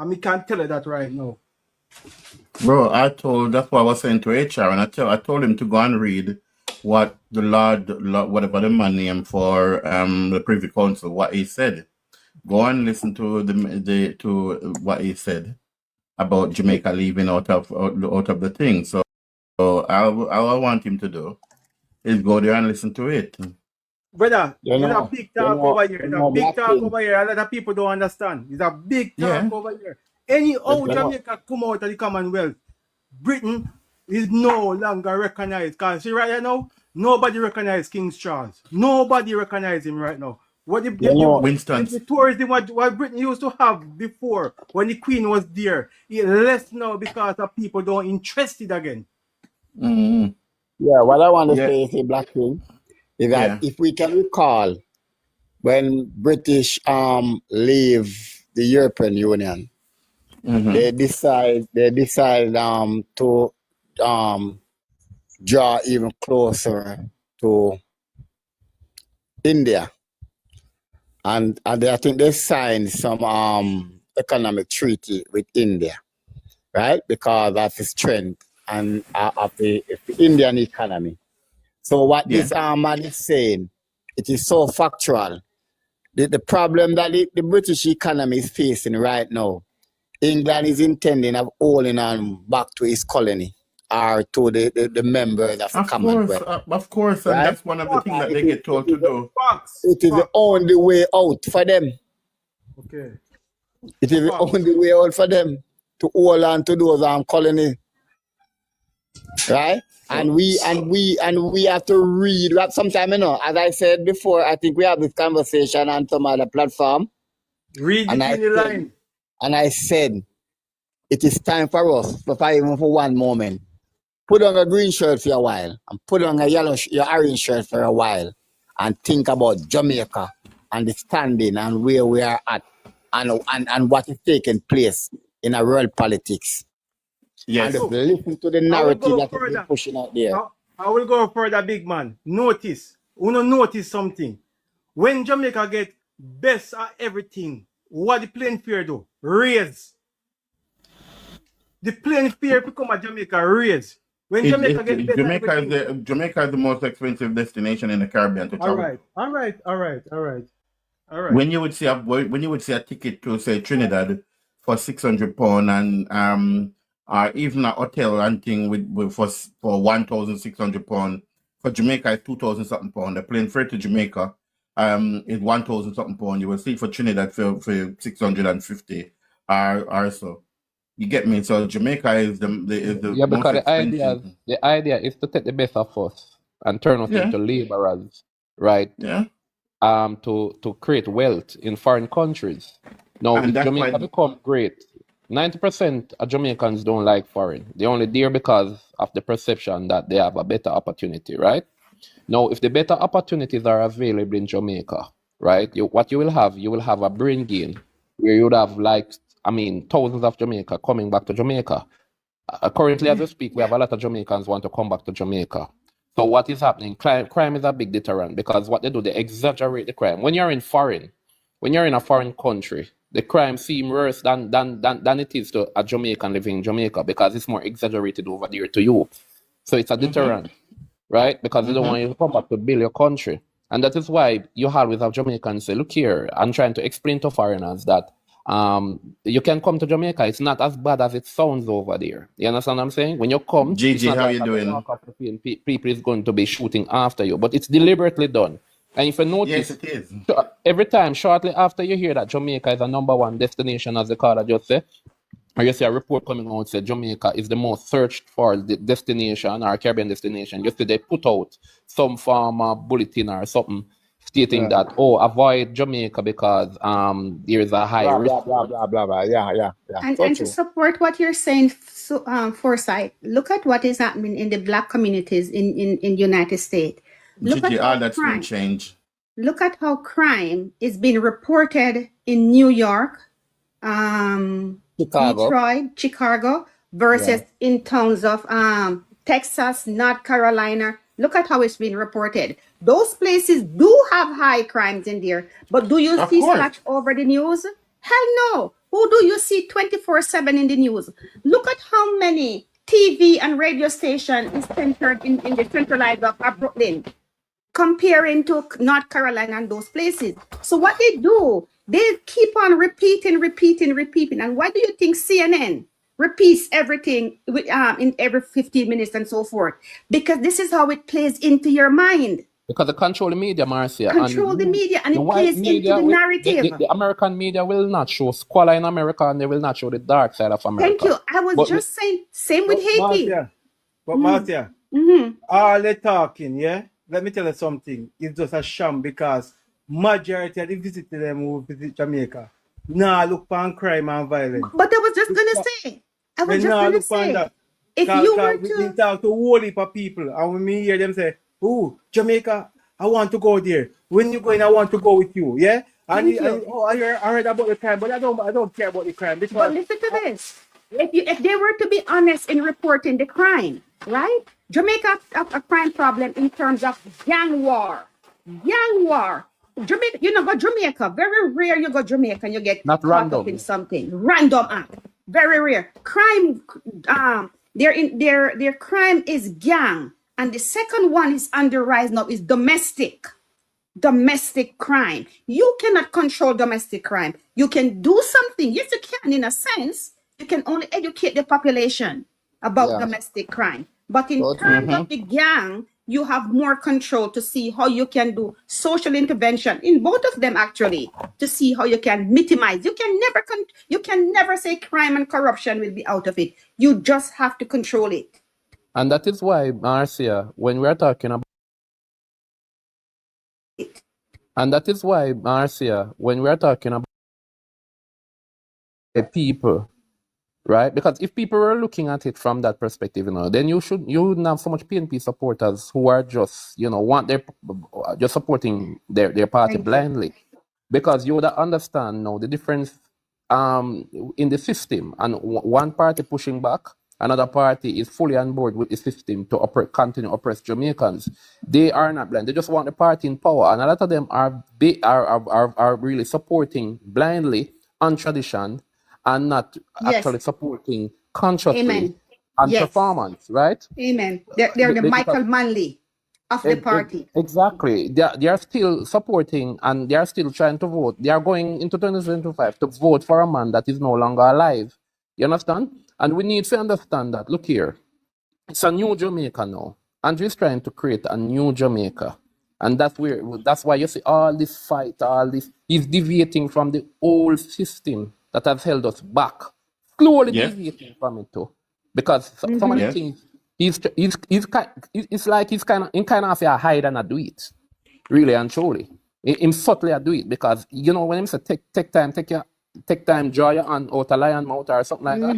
And me can't tell you that right now. Bro, that's what I was saying to HR, and I told him to go and read what the Lord, whatever the man name for the Privy Council, what he said. Go and listen to to what he said about Jamaica leaving out of the thing. So all I want him to do is go there and listen to it. Brother, You it's a know, big talk over here. you It's a know, big Black talk King. over here. A lot of people don't understand. It's a big talk Yeah. over here. Anyhow You know, Jamaica come out of the Commonwealth, Britain is no longer recognized. Because see right now, nobody recognizes King Charles. Nobody recognizes him right now. What you know, Winston, the tourism what Britain used to have before when the Queen was there, it less now because of people don't interested again. mm, yeah, what I want to yeah, say, Black King, is that yeah, if we can recall when British leave the European Union, mm-hmm. they decide to draw even closer to India, and I think they signed some economic treaty with India, right? Because of the strength and of the Indian economy. So what Yeah. this man is saying, it is so factual. The problem that the British economy is facing right now, England is intending of holding on back to its colony or to the members of the Commonwealth, Of course, and right? that's one of the things that It they is, get told to do. Facts. it is the Facts. only way out for them. Okay. It is the Facts. only way out for them to hold on to those colonies, right? And we have to read. Sometimes, as I said before, I think we have this conversation on some other platform. Read And between the lines. And I said, it is time for us, even for one moment, put on a green shirt for a while and put on a your orange shirt for a while and think about Jamaica and the standing and where we are at and what is taking place in our world politics. Yes. And just listen to the narrative that is being pushing out there. I will go further, big man. Notice. Notice something. When Jamaica get best at everything, what the playing field do? Raise. The playing field become a Jamaica raise. When Jamaica get best Jamaica at everything. Jamaica is the most expensive destination in the Caribbean to travel. All right. When you would see a ticket to say Trinidad for £600 and or even a hotel and thing with for £1,600, for Jamaica it's 2,000 something pound. The plane fare to Jamaica is 1,000 something pound. You will see for Trinidad for 650 or so. You get me? So Jamaica is the yeah, most because expensive. the idea is to take the best of us and turn us into laborers, right? Yeah. To create wealth in foreign countries. Now, And if that's Jamaica why become great, 90% of Jamaicans don't like foreign. They're only there because of the perception that they have a better opportunity, right? Now, if the better opportunities are available in Jamaica, right, what you will have a brain gain where you would have thousands of Jamaica coming back to Jamaica. Currently, as we speak, we have a lot of Jamaicans want to come back to Jamaica. So what is happening? Crime is a big deterrent because what they do, they exaggerate the crime. When you're in a foreign country, the crime seems worse than it is to a Jamaican living in Jamaica because it's more exaggerated over there to you. So it's a deterrent, right? Because they don't want you to come back to build your country. And that is why you always have Jamaicans say, look here, I'm trying to explain to foreigners that you can come to Jamaica. It's not as bad as it sounds over there. You understand what I'm saying? When you come, Gigi, it's not how like you doing? People is going to be shooting after you, but it's deliberately done. And if you notice, Yes, it is. every time shortly after you hear that Jamaica is a #1 destination, as the caller just said, or you see a report coming out say Jamaica is the most searched for destination or Caribbean destination. You see they put out some form of bulletin or something stating that avoid Jamaica because there is a high risk. Blah. Yeah. And, So and true. to support what you're saying, Foresight, look at what is happening in the Black communities in the United States. Gigi, all that's will change. Look at how crime is being reported in New York, Detroit, Chicago, versus in towns of Texas, North Carolina. Look at how it's being reported. Those places do have high crimes in there, but do you see so much over the news? Hell no. Who do you see 24/7 in the news? Look at how many TV and radio station is centered in the centralized of Brooklyn, comparing to North Carolina and those places. So what they do, they keep on repeating. And why do you think CNN repeats everything in every 15 minutes and so forth? Because this is how it plays into your mind. Because they control the media, Marcia. Control the media, and the it white plays into media, the narrative. the American media will not show squalor in America, and they will not show the dark side of America. Thank you. I was But just saying, same with Haiti. Marcia, Mm-hmm. all the talking, yeah? Let me tell you something. It's just a sham because majority of the visitors them who visit Jamaica now look for crime and violence. But I was just gonna say, They now look for that. if you were We to talk to a whole heap of people, and when me hear them say, "Oh, Jamaica, I want to go there. When you going, I want to go with you." Yeah, Thank you. I heard about the crime, but I don't care about the crime But because listen to this. If they were to be honest in reporting the crime, right? Jamaica have a crime problem in terms of gang war. Gang war. Jamaica, you know, go Jamaica. Very rare you go Jamaica and you get not caught up random. in something. Random act. Very rare. Crime, their crime is gang. And the second one is on the rise now is domestic crime. You cannot control domestic crime. You can do something. Yes, you can in a sense. You can only educate the population about Yeah. domestic crime. But in So terms of the gang, you have more control to see how you can do social intervention in both of them actually, to see how you can minimize. You can never say crime and corruption will be out of it. You just have to control it. And that is why, Marcia, when we're talking about the people, right? Because if people were looking at it from that perspective, then you wouldn't have so much PNP supporters who are just, want their just supporting their party Thank you. blindly. Because you would understand now the difference in the system, and one party pushing back, another party is fully on board with the system to continue oppress Jamaicans. They are not blind. They just want the party in power, and a lot of them are really supporting blindly on tradition and not Yes. actually supporting consciously Amen. and Yes. performance, right? Amen. They're the Michael Manley of the party. Exactly. They are still supporting and they are still trying to vote. They are going into 2025 to vote for a man that is no longer alive. You understand? And we need to understand that. Look here. It's a new Jamaica now. Andrew is trying to create a new Jamaica. And that's why you see all this fight, all this. He's deviating from the old system that has held us back. Slowly Yes. deviating from it too. Because some of the Yes. things it's like he's kind of a hide and a do it, really and truly. Him subtly a do it because when him say take time, draw your hand out a lion mouth or something like that.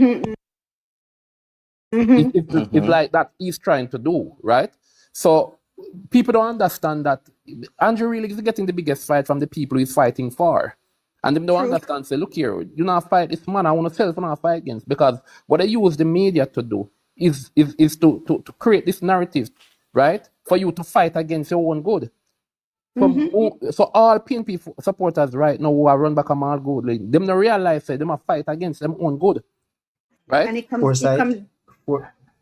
It's like that he's trying to do, right? So people don't understand that Andrew really is getting the biggest fight from the people he's fighting for. And they don't understand, say, look here, you not fight this man, I want to self not fight against. Because what they use the media to do is to create this narrative, right? For you to fight against your own good. So all PNP supporters right now who are run back a all good, like, them don't realize that them a fight against them own good. Right? And it comes, Foresight.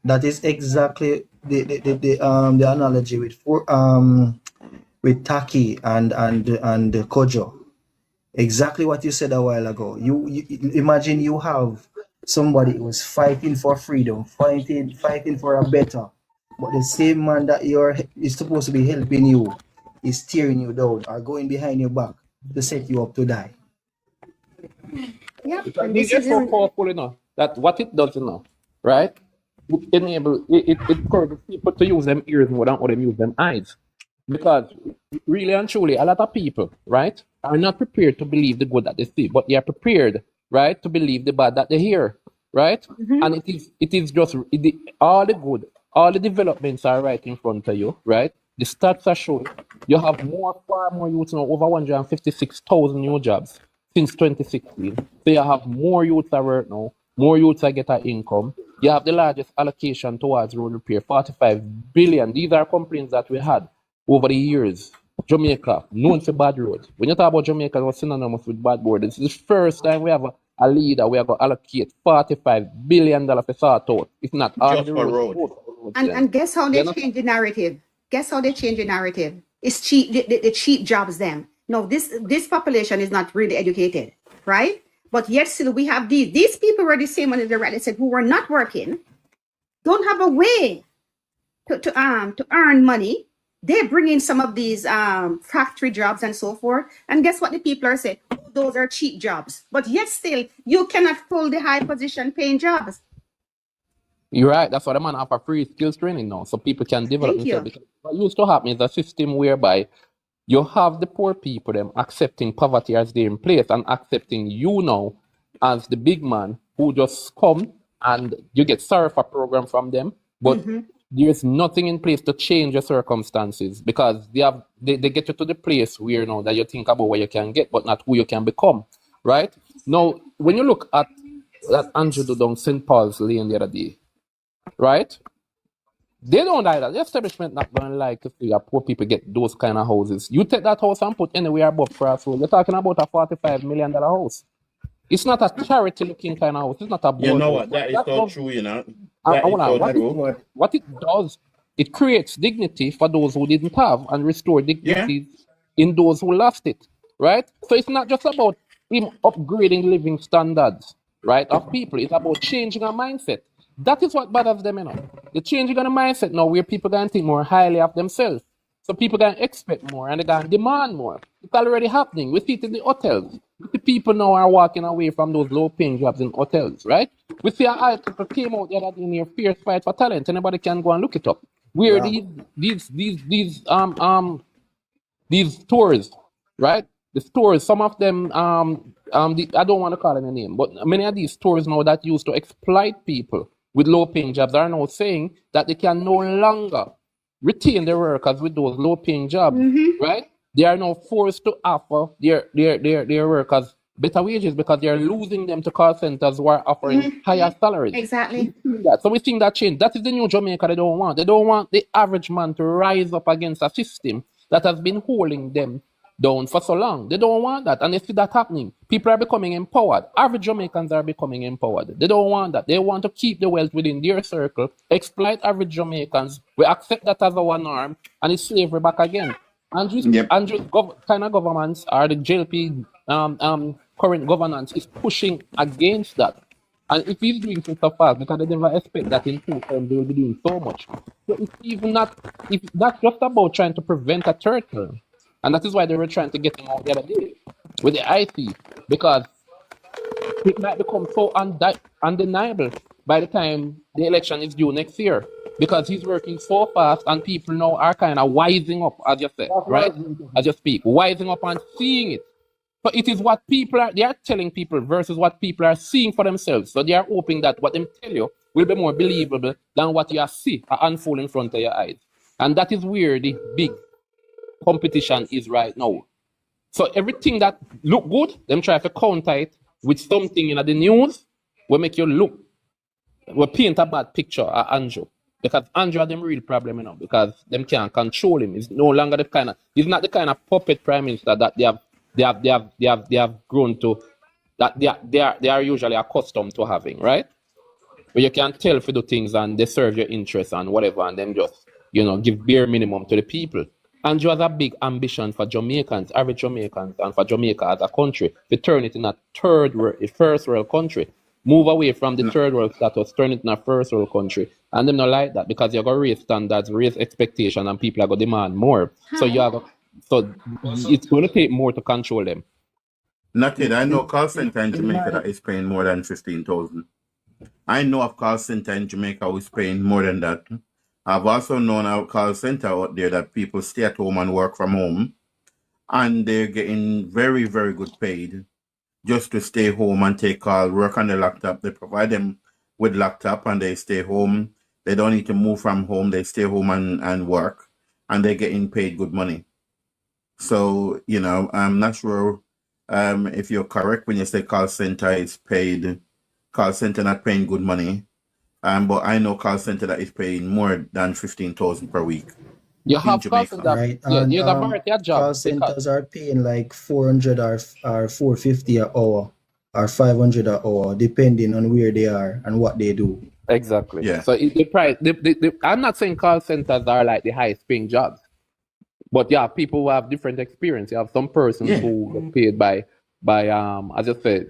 That is exactly the analogy with Taki and Kojo. Exactly what you said a while ago. You imagine you have somebody who's fighting for freedom, fighting for a better, but the same man that is supposed to be helping you is tearing you down or going behind your back to set you up to die. yeah, Because and media this is is so powerful, that what it does, right? It encourages people to use them ears more than what them use them eyes. Because really and truly, a lot of people, right, are not prepared to believe the good that they see, but they are prepared, right, to believe the bad that they hear, right? And it is just all the good, all the developments are right in front of you, right? The stats are showing you have far more youths now, over 156,000 new jobs since 2016. So you have more youths at work now, more youths that get an income. You have the largest allocation towards road repair, 45 billion. These are complaints that we had over the years. Jamaica, known for bad roads. When you talk about Jamaica, it was synonymous with bad roads. This is the first time we have a leader, we are going to allocate $45 billion for sort out. If not all of Just the for roads, road. both of the roads And then. and guess how You they understand? change the narrative? Guess how they change the narrative? It's cheap, the cheap jobs them. No, this population is not really educated, right? But yet still we have these people were the same one as the right said who were not working, don't have a way to earn money. They bring in some of these factory jobs and so forth. And guess what the people are saying? Oh, those are cheap jobs. But yet still you cannot pull the high position paying jobs. You're right. That's why the man offer free skills training now, so people can develop Thank themselves. you. Because what used to happen is a system whereby you have the poor people them accepting poverty as their in place and accepting you now as the big man who just come and you get sorry for program from them, but there's nothing in place to change your circumstances because they get you to the place where you know that you think about what you can get, but not who you can become. Right? Now, when you look at that Andrew Dodong St. Paul's Lane the other day, right? They don't like that. The establishment not going to like to see that poor people get those kind of houses. You take that house and put anywhere above crossroads. You're talking about a $45 million house. It's not a charity looking kind of house. It's not a You board know house. what? That is That so does, true, you know. I That is wanna, so true. what it does, it creates dignity for those who didn't have and restore Yeah. dignity in those who lost it, right? So it's not just about him upgrading living standards, right, of people. It's about changing a mindset. That is what bothers them, you know. The changing of the mindset now where people can think more highly of themselves. So people can expect more and they can demand more. It's already happening. We see it in the hotels. The people now are walking away from those low paying jobs in hotels, right? We see an article came out the other day near Fierce Fight for Talent. Anybody can go and look it up. Where Yeah. these stores, right? The stores, some of them, I don't want to call any name, but many of these stores now that used to exploit people with low-paying jobs are now saying that they can no longer retain their workers with those low-paying jobs, right? They are now forced to offer their workers better wages because they are losing them to call centers who are offering higher salaries. Exactly. So we think that change. That is the new Jamaica they don't want. They don't want the average man to rise up against a system that has been holding them down for so long. They don't want that. And they see that happening. People are becoming empowered. Average Jamaicans are becoming empowered. They don't want that. They want to keep the wealth within their circle, exploit average Jamaicans. We accept that as our norm, and it's slavery back again. Andrew's Yep. kind of governments or the JLP current governance is pushing against that. And if he's doing so fast, because they never expect that in 2 terms they will be doing so much. So it's even not, if that's just about trying to prevent a third term. And that is why they were trying to get him out the other day with the IT, because it might become so undeniable by the time the election is due next year. Because he's working so fast and people now are kind of wising up, as you said, right? As you speak, wising up and seeing it. So it is what they are telling people versus what people are seeing for themselves. So they are hoping that what they tell you will be more believable than what you see unfold in front of your eyes. And that is where the big competition is right now. So everything that look good, them try to counter it with something in the news will make you look, will paint a bad picture of Andrew. Because Andrew had them real problem, you know, because them can't control him. He's no longer he's not the kind of puppet prime minister that they have grown to, that they are usually accustomed to having, right? Where you can tell for the things and they serve your interests and whatever, and them just, give bare minimum to the people. Andrew has a big ambition for Jamaicans, average Jamaicans, and for Jamaica as a country, to turn it in a first world country. Move away from the third world status, turn it in a first world country. And them not like that because you're going to raise standards, raise expectation, and people are going to demand more. So it's going to take more to control them. Not it. I know call center in Jamaica that is paying more than 15,000. I know of call center in Jamaica who is paying more than that. I've also known a call center out there that people stay at home and work from home, and they're getting very, very good paid just to stay home and take call, work on the laptop. They provide them with laptop and they stay home. They don't need to move from home. They stay home and work, and they're getting paid good money. So, I'm not sure if you're correct when you say call center not paying good money. But I know call center that is paying more than 15,000 per week You in have call Jamaica. center, Right? yeah, And there's a variety of call jobs because centers are paying like 400 or 450 an hour. or 500 an hour, depending on where they are and what they do. Exactly. Yeah. So the price. I'm not saying call centers are like the highest paying jobs, but yeah, people who have different experience. You have some persons Yeah. who get paid by as I said,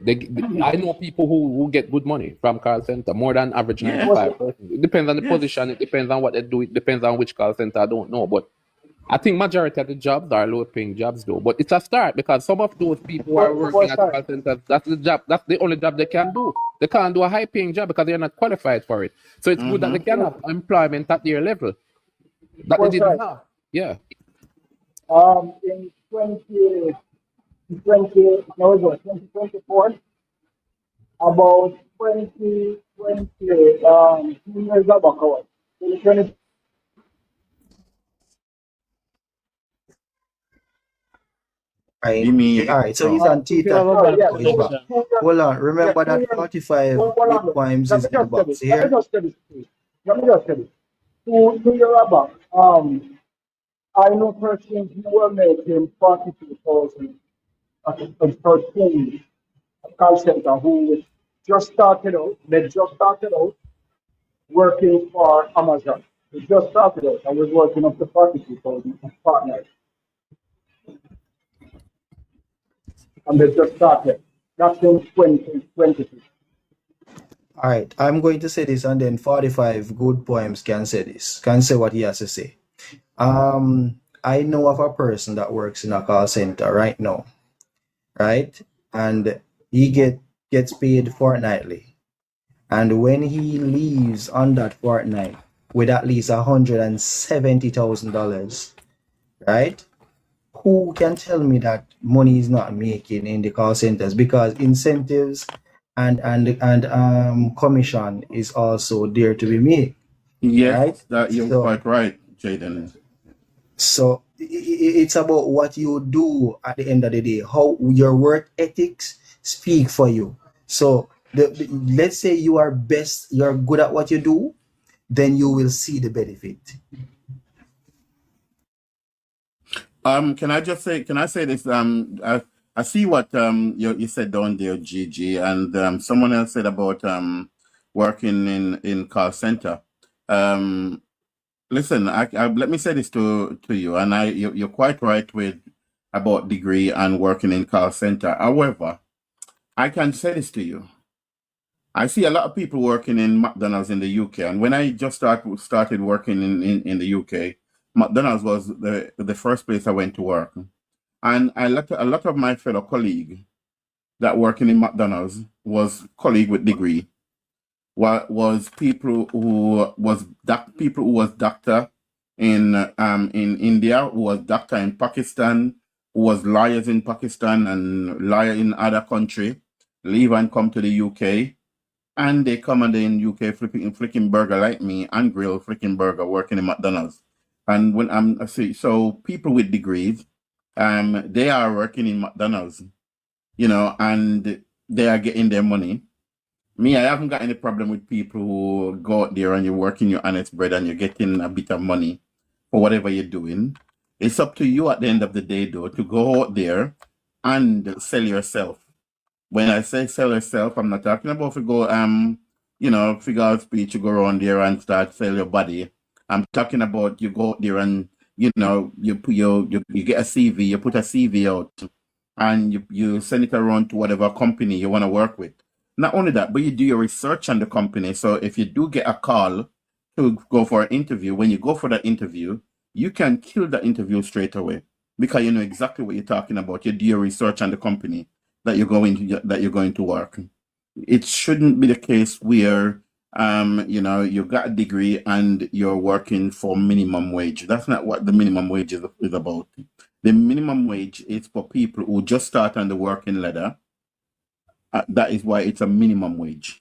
I know people who get good money from call center, more than average nine to Yeah. five person. It depends on the Yes. position. It depends on what they do. It depends on which call center. I don't know, but I think majority of the jobs are low paying jobs though. But it's a start because some of those people who are working at call centers, that's the job, that's the only job they can do. They can't do a high paying job because they're not qualified for it. So it's good that they can have employment at their level that they didn't have. Yeah. In 2020, no, it was 2024, about 2020, 2 years ago, 2020. Right. You mean All right. So he's on You Twitter. have a Sorry, bad yeah, Oh, he's back. connection. 2 years, Hold on. yeah, Remember 2 that years. 45 So, hold good on. poems Let is me in the just tell box you. Let me here. just tell you. Please. Let me just tell you. 2 years ago, I know persons who were making 42,000 at the first call center who just started out. They just started out working for Amazon. They just started out. I was working up to 42,000 partners, and they just started. That's in 2020. All right. I'm going to say this, and then 45 good poems can say this, can say what he has to say. I know of a person that works in a call center right now, right? And he gets paid fortnightly. And when he leaves on that fortnight with at least $170,000, right? Who can tell me that money is not making in the call centers? Because incentives and commission is also there to be made, right? yes, that you're So quite right, Jaden. so it's about what you do at the end of the day, how your work ethics speak for you. So let's say you are best, you're good at what you do, then you will see the benefit. Can I just say? Can I say this? I see what you said down there, Gigi, and someone else said about working in call center. Listen, let me say this to you, and you're quite right with about degree and working in call center. However, I can say this to you. I see a lot of people working in McDonald's in the UK, and when I just started working in the UK, McDonald's was the first place I went to work. And a lot of my fellow colleagues that working in McDonald's was colleague with degree, was people who was doctor in India, who was doctor in Pakistan, who was lawyers in Pakistan and lawyer in other country, leave and come to the UK, and they come and they in UK flicking burger like me and grill flicking burger working in McDonald's. And when I see so people with degrees, they are working in McDonald's, and they are getting their money. Me, I haven't got any problem with people who go out there and you're working your honest bread and you're getting a bit of money for whatever you're doing. It's up to you at the end of the day, though, to go out there and sell yourself. When I say sell yourself, I'm not talking about if you go, figure out speech, you go around there and start sell your body. I'm talking about you go out there and, you get a CV, you put a CV out and you send it around to whatever company you want to work with. Not only that, but you do your research on the company. So if you do get a call to go for an interview, when you go for that interview, you can kill the interview straight away because you know exactly what you're talking about. You do your research on the company that you're going to work. It shouldn't be the case where you got a degree and you're working for minimum wage. That's not what the minimum wage is about. The minimum wage is for people who just start on the working ladder. That is why it's a minimum wage.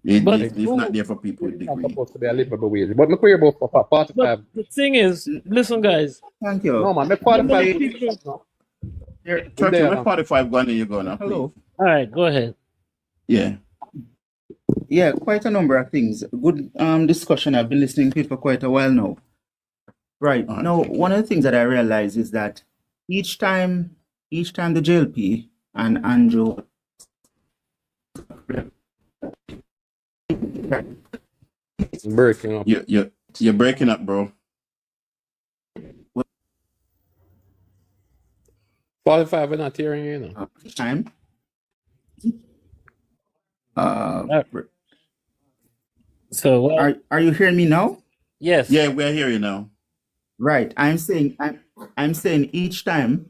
But It's not there for people with It's not degree. supposed to be a livable wage. But my career about for but 45. the thing is, listen, guys. Thank you. No man, make The 45 many good people. enough now. Here, In Churchill, there make now. 45 go on and you go now, please. Hello. All right, go ahead. Yeah. Yeah, quite a number of things. Good discussion. I've been listening to it for quite a while now. Right. All right, Now, thank you. one of the things that I realize is that each time the JLP and Andrew Breaking up. You're breaking up, bro. 45, we're not hearing you, you know. Time. So, well, Are you hearing me now? yes. Yeah, we're here, you know. Right. I'm saying each time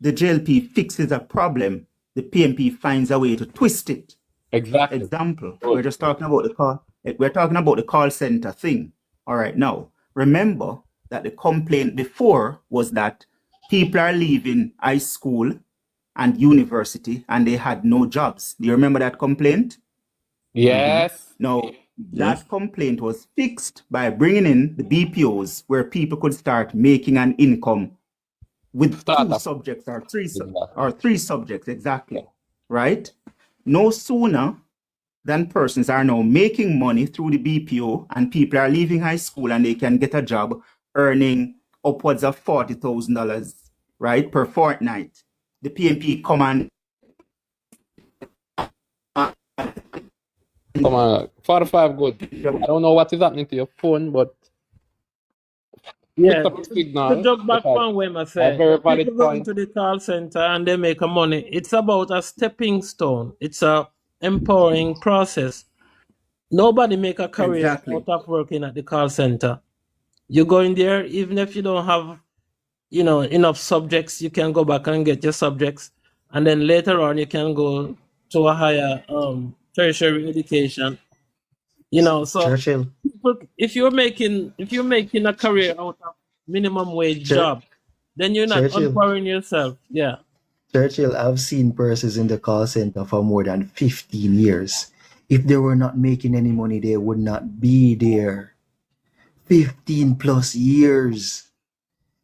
the JLP fixes a problem, the PMP finds a way to twist it. Exactly. Example, Good. we're talking about the call center thing. All right, now remember that the complaint before was that people are leaving high school and university and they had no jobs. Do you remember that complaint? Yes. Now, Yes. that complaint was fixed by bringing in the BPOs where people could start making an income with Start two up. subjects or Exactly. three subjects exactly, right? No sooner than persons are now making money through the BPO and people are leaving high school and they can get a job earning upwards of $40,000, right, per fortnight. The PMP come and Come on. 45, good. I don't know what is happening to your phone, but Yeah, fix up the to signal jump back because on when I a said very people valid go point. into the call center and they make a money. It's about a stepping stone. It's a empowering process. Nobody make a career exactly. out of working at the call center. You go in there, even if you don't have, enough subjects, you can go back and get your subjects, and then later on you can go to a higher tertiary education. So Churchill, if you're making a career out of minimum wage Chur- job, then you're not Churchill, empowering yourself. Yeah. Churchill, I've seen persons in the call center for more than 15 years. If they were not making any money, they would not be there. 15 plus years.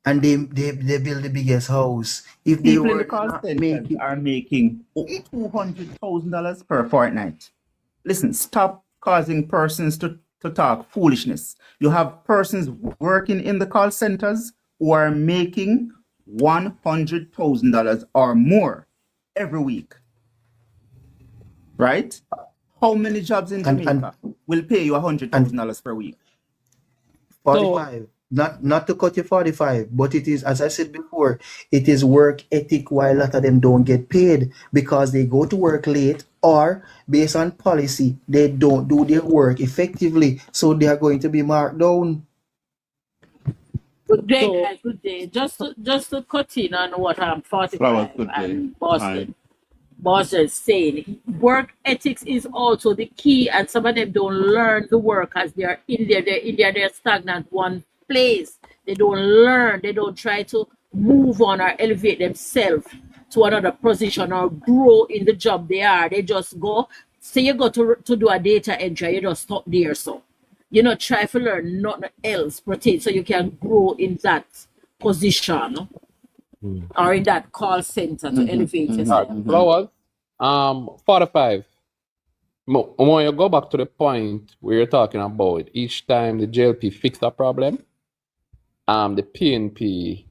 And they build the biggest house. If they People in the were call not centers making, are making $200,000 per fortnight. Listen, stop causing persons to talk foolishness. You have persons working in the call centers who are making $100,000 or more every week, right? How many jobs in and Jamaica will pay you and $100,000 per week? So 45, not to cut you 45, but it is, as I said before, it is work ethic why a lot of them don't get paid because they go to work late or based on policy they don't do their work effectively, so they are going to be marked down. Good day, so guys. Good day. Just to cut in on what Flowers, 45 good day. and Hi. Boston is saying. Work ethics is also the key, and some of them don't learn the work as they are in there. They're stagnant one place. They don't learn. They don't try to move on or elevate themselves to another position or grow in the job they are. They just go. Say you go to do a data entry, you just stop there. So you know, try to learn nothing else pertain so you can grow in that position or in that call center to elevate All yourself. right. Flowers. 45. I want you to go back to the point where you're talking about each time the JLP fix a problem, the PNP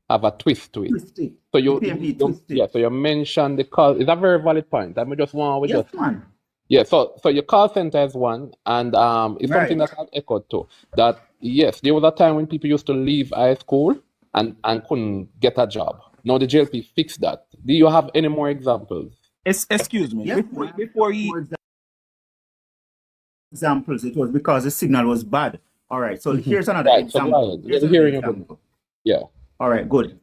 have a twist to it. Twist it. So The PMP twist yeah, it. so you mentioned the call. It's a very valid point. I just want we Yes, just man. yeah. So your call center is one, and it's something Right. that I've echoed too. That yes, there was a time when people used to leave high school and couldn't get a job. Now the JLP fixed that. Do you have any more examples? Excuse me. Yes, Before you for examples, it was because the signal was bad. All right, so here's another Right. So go example. ahead. Here's We're another hearing you. Good. example. Yeah. All right, good.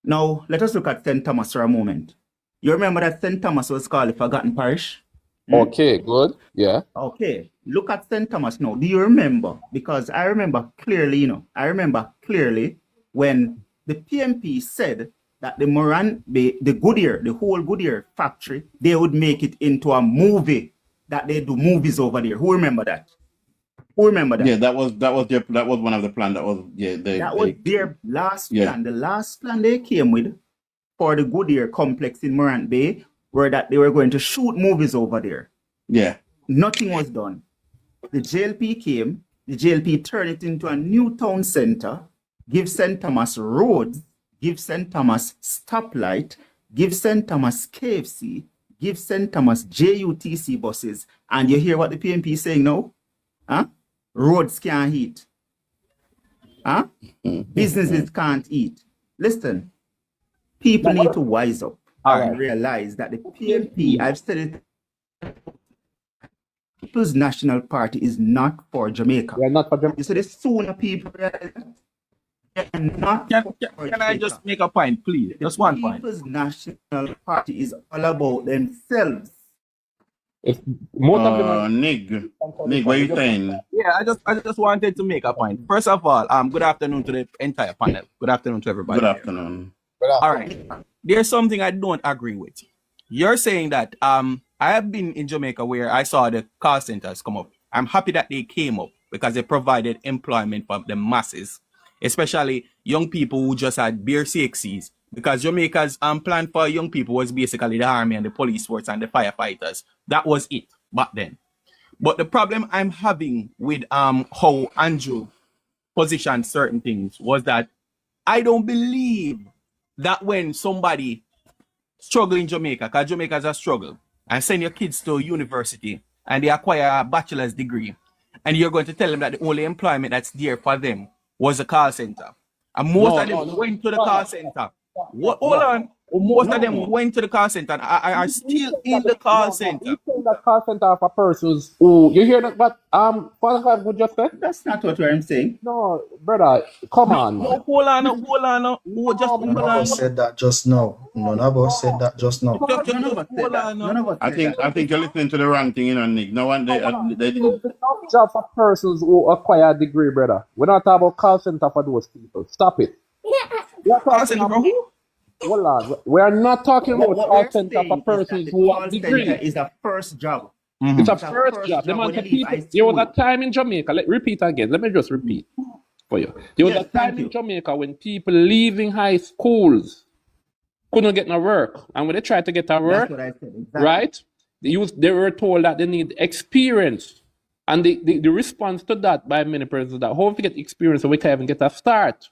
Now, let us look at St. Thomas for a moment. You remember that St. Thomas was called the Forgotten Parish? Okay. Good. Yeah. Okay, look at St. Thomas now. Do you remember? Because I remember clearly, when the PMP said that the Goodyear, the whole Goodyear factory, they would make it into a movie, that they do movies over there. Who remember that? Who remember that? Yeah, that was one of the plan. That was That was their last Yeah. plan. The last plan they came with for the Goodyear complex in Morant Bay were that they were going to shoot movies over there. Yeah. Nothing was done. The JLP came, the JLP turned it into a new town center, give St. Thomas roads, give St. Thomas stoplight, give St. Thomas KFC, give St. Thomas JUTC buses, and you hear what the PNP is saying now? Huh? Roads can't eat. Huh? Businesses can't eat. Listen, people need to wise up and realize that the PNP, I've said it, People's National Party is not for Jamaica. We are not for Jamaica. You see, the sooner people realize that, they're not Can, for can I Jamaica. just make a point, please? Just one point. People's National Party is all about themselves. If most of them are Nig, what are you saying? Yeah, I just wanted to make a point. First of all, good afternoon to the entire panel. Good afternoon to everybody. Good afternoon. All right. There's something I don't agree with. You're saying that I have been in Jamaica where I saw the call centers come up. I'm happy that they came up because they provided employment for the masses, especially young people who just had bare CXCs. Because Jamaica's plan for young people was basically the army and the police force and the firefighters. That was it back then. But the problem I'm having with how Andrew positioned certain things was that I don't believe that when somebody struggle in Jamaica, because Jamaica is a struggle, and send your kids to university and they acquire a bachelor's degree, and you're going to tell them that the only employment that's there for them was a call center. And most of them went to the call center. Hold on. Most of them went to the call center and are still in the call center. You saying that call center for persons who you hear that what Father God would just say? That's not what I'm saying. No, brother, come on. No, hold on. Just hold None of on. us said that just now. None of us said that just now. None of us said that. None of us I said that. think you're listening to the wrong thing, Nick. No one they There's enough job for persons who acquire a degree, brother. We're not talking about call center for those people. Stop it. We're Call talking center for about who? hold on. We are not talking about What call we're center saying for is that persons the who call have center degree. is a first job. It's a It's a first first job. The job man when you said leave people. high There was a school. time in Jamaica. Repeat again. Let me just repeat for you. There was Yes, a time thank in you. Jamaica when people leaving high schools couldn't get no work, and when they tried to get a That's work, what I said. Exactly. right? They were told that they need experience, and the response to that by many persons is that how to get experience so we can even get a start.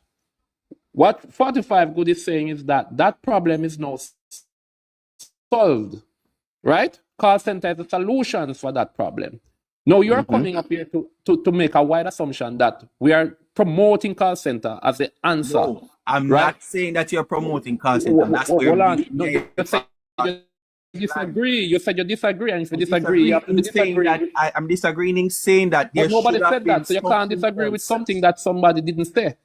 What 45 Good is saying is that that problem is now solved, right? Call center is the solutions for that problem. Now you're coming up here to make a wide assumption that we are promoting call center as the answer, No, I'm right? not saying that you're promoting call center. That's where Hold on. me No, and you said you disagree. You said you disagree, and if you disagree, you have to in saying disagree. that I'm disagreeing in saying that there But nobody should have said been that, so you can't something disagree with else. something that somebody didn't say.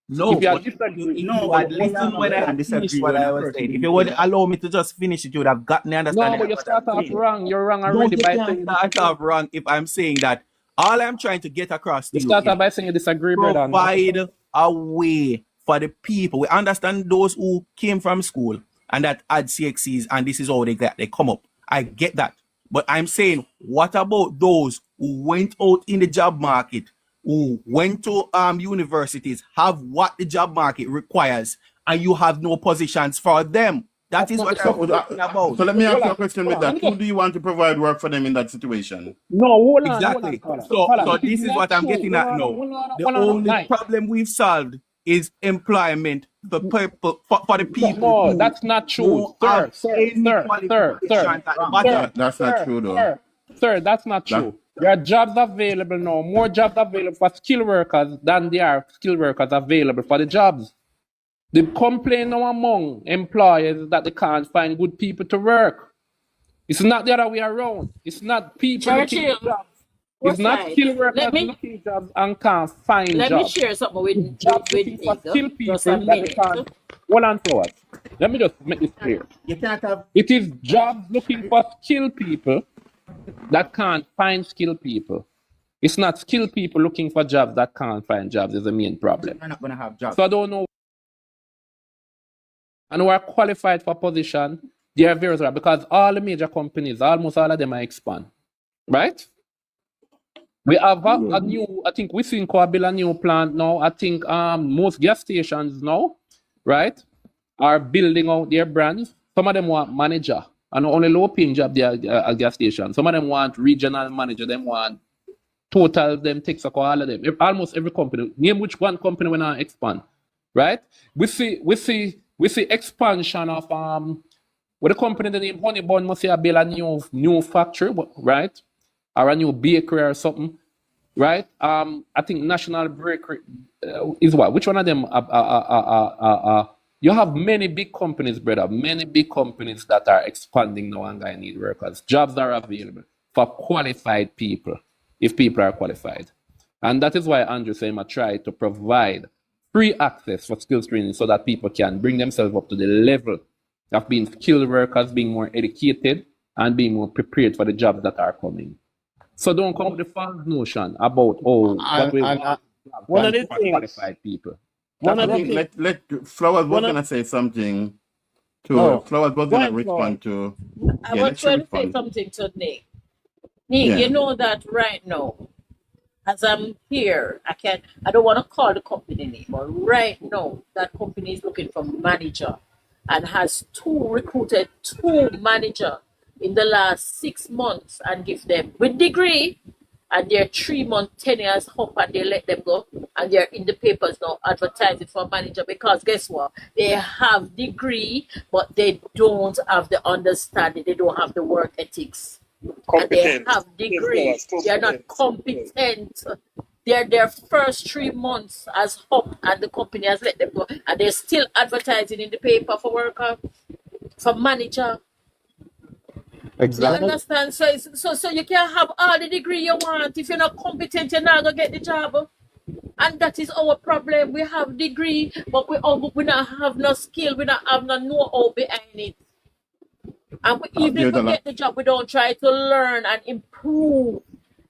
No, If you but disagree, if No, you but had hold listened on, when we I can't finished disagree what when I a was person saying, if didn't you say would that. allow me to just finish it, you would have gotten the no, understanding but of you what I'm start off saying. wrong. You're wrong No, already you by can't saying start off wrong if I'm saying that all I'm trying to get across to you you start is off by saying you disagree, brother. provide a way for the people. We understand those who came from school and that had CXCs and this is how they come up. I get that. But I'm saying, what about those who went out in the job market, who went to universities, have what the job market requires, and you have no positions for them? That is what I'm talking about. So let me ask Hold you on, a question hold with on. Let that. me Who just do you want to provide work for them in that situation? no, hold on, Exactly. hold on. So, Hold on. so It is this is not what I'm true. getting at now. The Hold on, only nice. problem we've solved is employment for people for the people No, who that's not true, don't have any qualifications at the bottom. That's not true though. Sir, that's not That, true. There are jobs available now, more jobs available for skilled workers than there are skilled workers available for the jobs. The complaint now among employers is that they can't find good people to work. It's not the other way around. It's not people looking Churchill, for jobs. It's what's not like? skilled Let workers me looking jobs and can't find let me jobs. share something It's with jobs looking for Nick. skilled Just a people that they minute. can't. Hold on, flowers. Let me just make this clear. You can't have. It is jobs looking for skilled people that can't find skilled people. It's not skilled people looking for jobs that can't find jobs is the main problem. You're not gonna have jobs. So I don't know. And who are qualified for position, they are very rare because all the major companies, almost all of them are expand. Right? We have a new, I think we think we build a new plant now. I think most gas stations now, right, are building out their brands. Some of them want manager and only low paying job there at gas station. Some of them want regional manager, them want total them takes all of them. Almost every company. Name which one company when I expand. Right? We see expansion of With the company the name Honey Bun must say build a new factory, right? Or a new bakery or something, right? I think National Bakery is what? Which one of them? You have many big companies, brother. Many big companies that are expanding now and I need workers. Jobs are available for qualified people, if people are qualified. And that is why Andrew Sema tried to provide free access for skills training so that people can bring themselves up to the level of being skilled workers, being more educated, and being more prepared for the jobs that are coming. So don't come with the false notion about what we And want One for of the things, qualified people. one that's That's the of the wrong. thing. things, Let Flowers was one of, gonna say something to oh, Flowers was go gonna ahead, Flora. respond to. I Yeah, was let you trying to say respond. something to Nick. Nick, Yeah. you know that right now, as I'm here, I don't want to call the company name, but right now, that company is looking for manager and has recruited two manager in the last 6 months and give them with degree and their 3 month tenures up and they let them go and they're in the papers now advertising for manager because guess what? They have degree but they don't have the understanding, they don't have the work ethics. And they Competent. have degree. They are not competent. They're their first 3 months as hop and the company has let them go. And they're still advertising in the paper for worker, for manager. You one of, Exactly. understand? So you can have all the degree you want. If you're not competent, you're not gonna get the job. And that is our problem. We have degree, but we not have no skill, we not have no know-how behind it. And even if There's we a lot. get the job, we don't try to learn and improve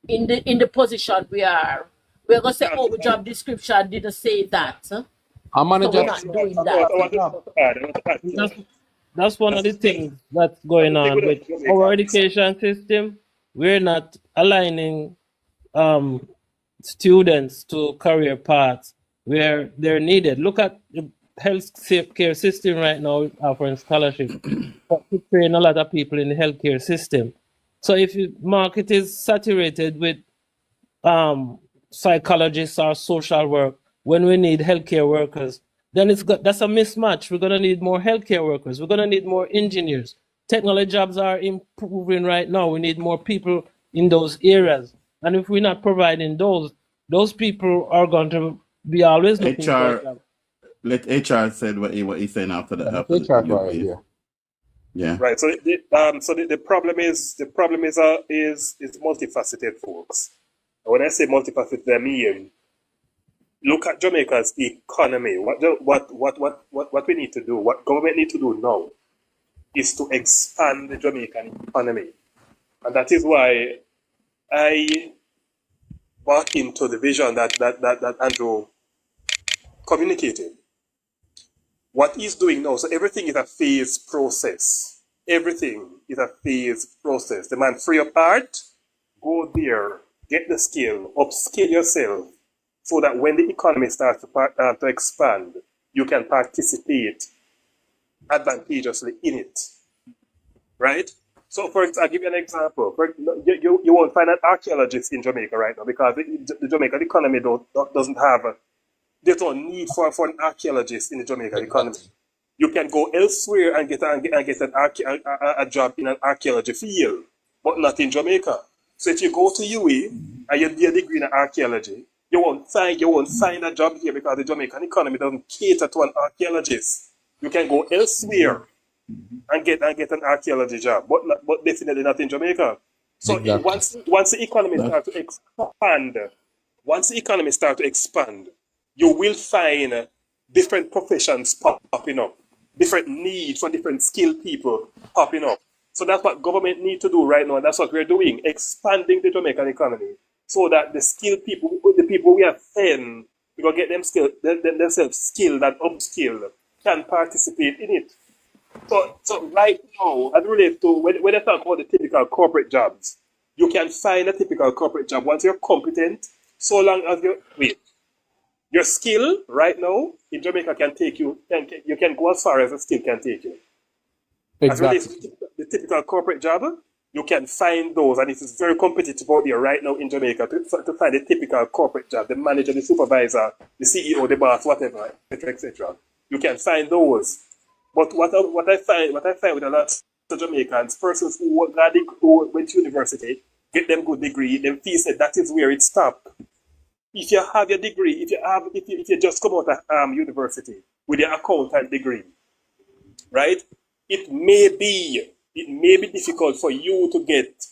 in the position we are. We're gonna say, oh, the job description didn't say that. Huh? A So we're manager not should doing I that. want to add to that's it. that's one of That's the the thing. things that's That's going the thing on with with the our Jamaicans. education system. We're not aligning um, students to career paths where they're needed. Look at the health care system right now offering scholarship to train a lot of people in the healthcare system. So if the market is saturated with psychologists or social work when we need healthcare workers, then that's a mismatch. We're gonna need more healthcare workers. We're gonna need more engineers. Technology jobs are improving right now. We need more people in those areas. And if we're not providing those people are going to be always looking for a HR job. let HR said what he's saying Yeah, after let HR you, go ahead, please. yeah. Yeah. Right. So the problem is multifaceted, folks. And when I say multifaceted, I mean look at Jamaica's economy. What we need to do, what government need to do now, is to expand the Jamaican economy, and that is why I bought into the vision that Andrew communicated. What he's doing now, so everything is a phase process. Everything is a phase process. The man free up art, go there, get the skill, upskill yourself, so that when the economy starts to expand, you can participate advantageously in it, right? So, I'll give you an example. You won't find an archaeologist in Jamaica right now because the Jamaican economy doesn't have there's no need for an archaeologist in the Jamaican economy. Exactly. You can go elsewhere and get a job in an archaeology field, but not in Jamaica. So if you go to UWE and you get a degree in archaeology, you won't find a job here because the Jamaican economy doesn't cater to an archaeologist. You can go elsewhere and get an archaeology job, but definitely not in Jamaica. So Exactly. once the economy That starts to expand, once the economy starts to expand, you will find different professions popping up, different needs for different skilled people popping up. So that's what government need to do right now, and that's what we're doing, expanding the Jamaican economy so that the skilled people, the people we have sent, we will get themselves skilled and upskilled, can participate in it. So right now, as it relates to when I talk about the typical corporate jobs, you can find a typical corporate job once you're competent, so long as your skill right now in Jamaica can take you, you can go as far as a skill can take you. As it relates Exactly. to the typical corporate job, you can find those, and it is very competitive out there right now in Jamaica to find a typical corporate job, the manager, the supervisor, the CEO, the boss, whatever, etc., etc. You can find those. But what I find with a lot of Jamaicans, persons who went to university, get them good degree, them feel that that is where it stops. If you have your degree, if you just come out of university with your accountant degree, right? It may be difficult for you to get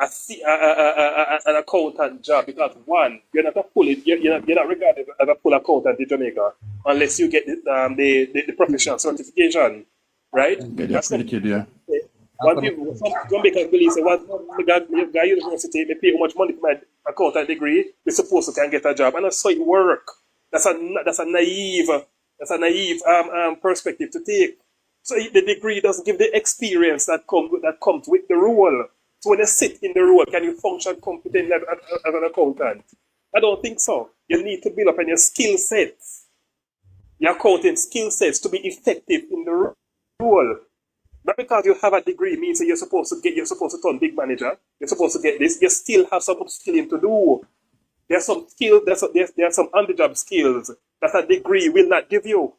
an accountant job because one, you're not regarded as a full accountant in Jamaica unless you get the professional certification, right? Get That's something. accredited, yeah. One people, some Jamaicans believe say, "What me got university, me pay how much money for my accountant degree, we supposed to can get a job," and that's how it work. That's a naive perspective to take. So the degree doesn't give the experience that comes with the role. So when you sit in the role, can you function competently as an accountant? I don't think so. You need to build up on your skill sets, your accounting skill sets to be effective in the role. Not because you have a degree means that you're supposed to turn big manager. You're supposed to get this. You still have some upskilling to do. There's some skill. There's some on-the-job skills that a degree will not give you.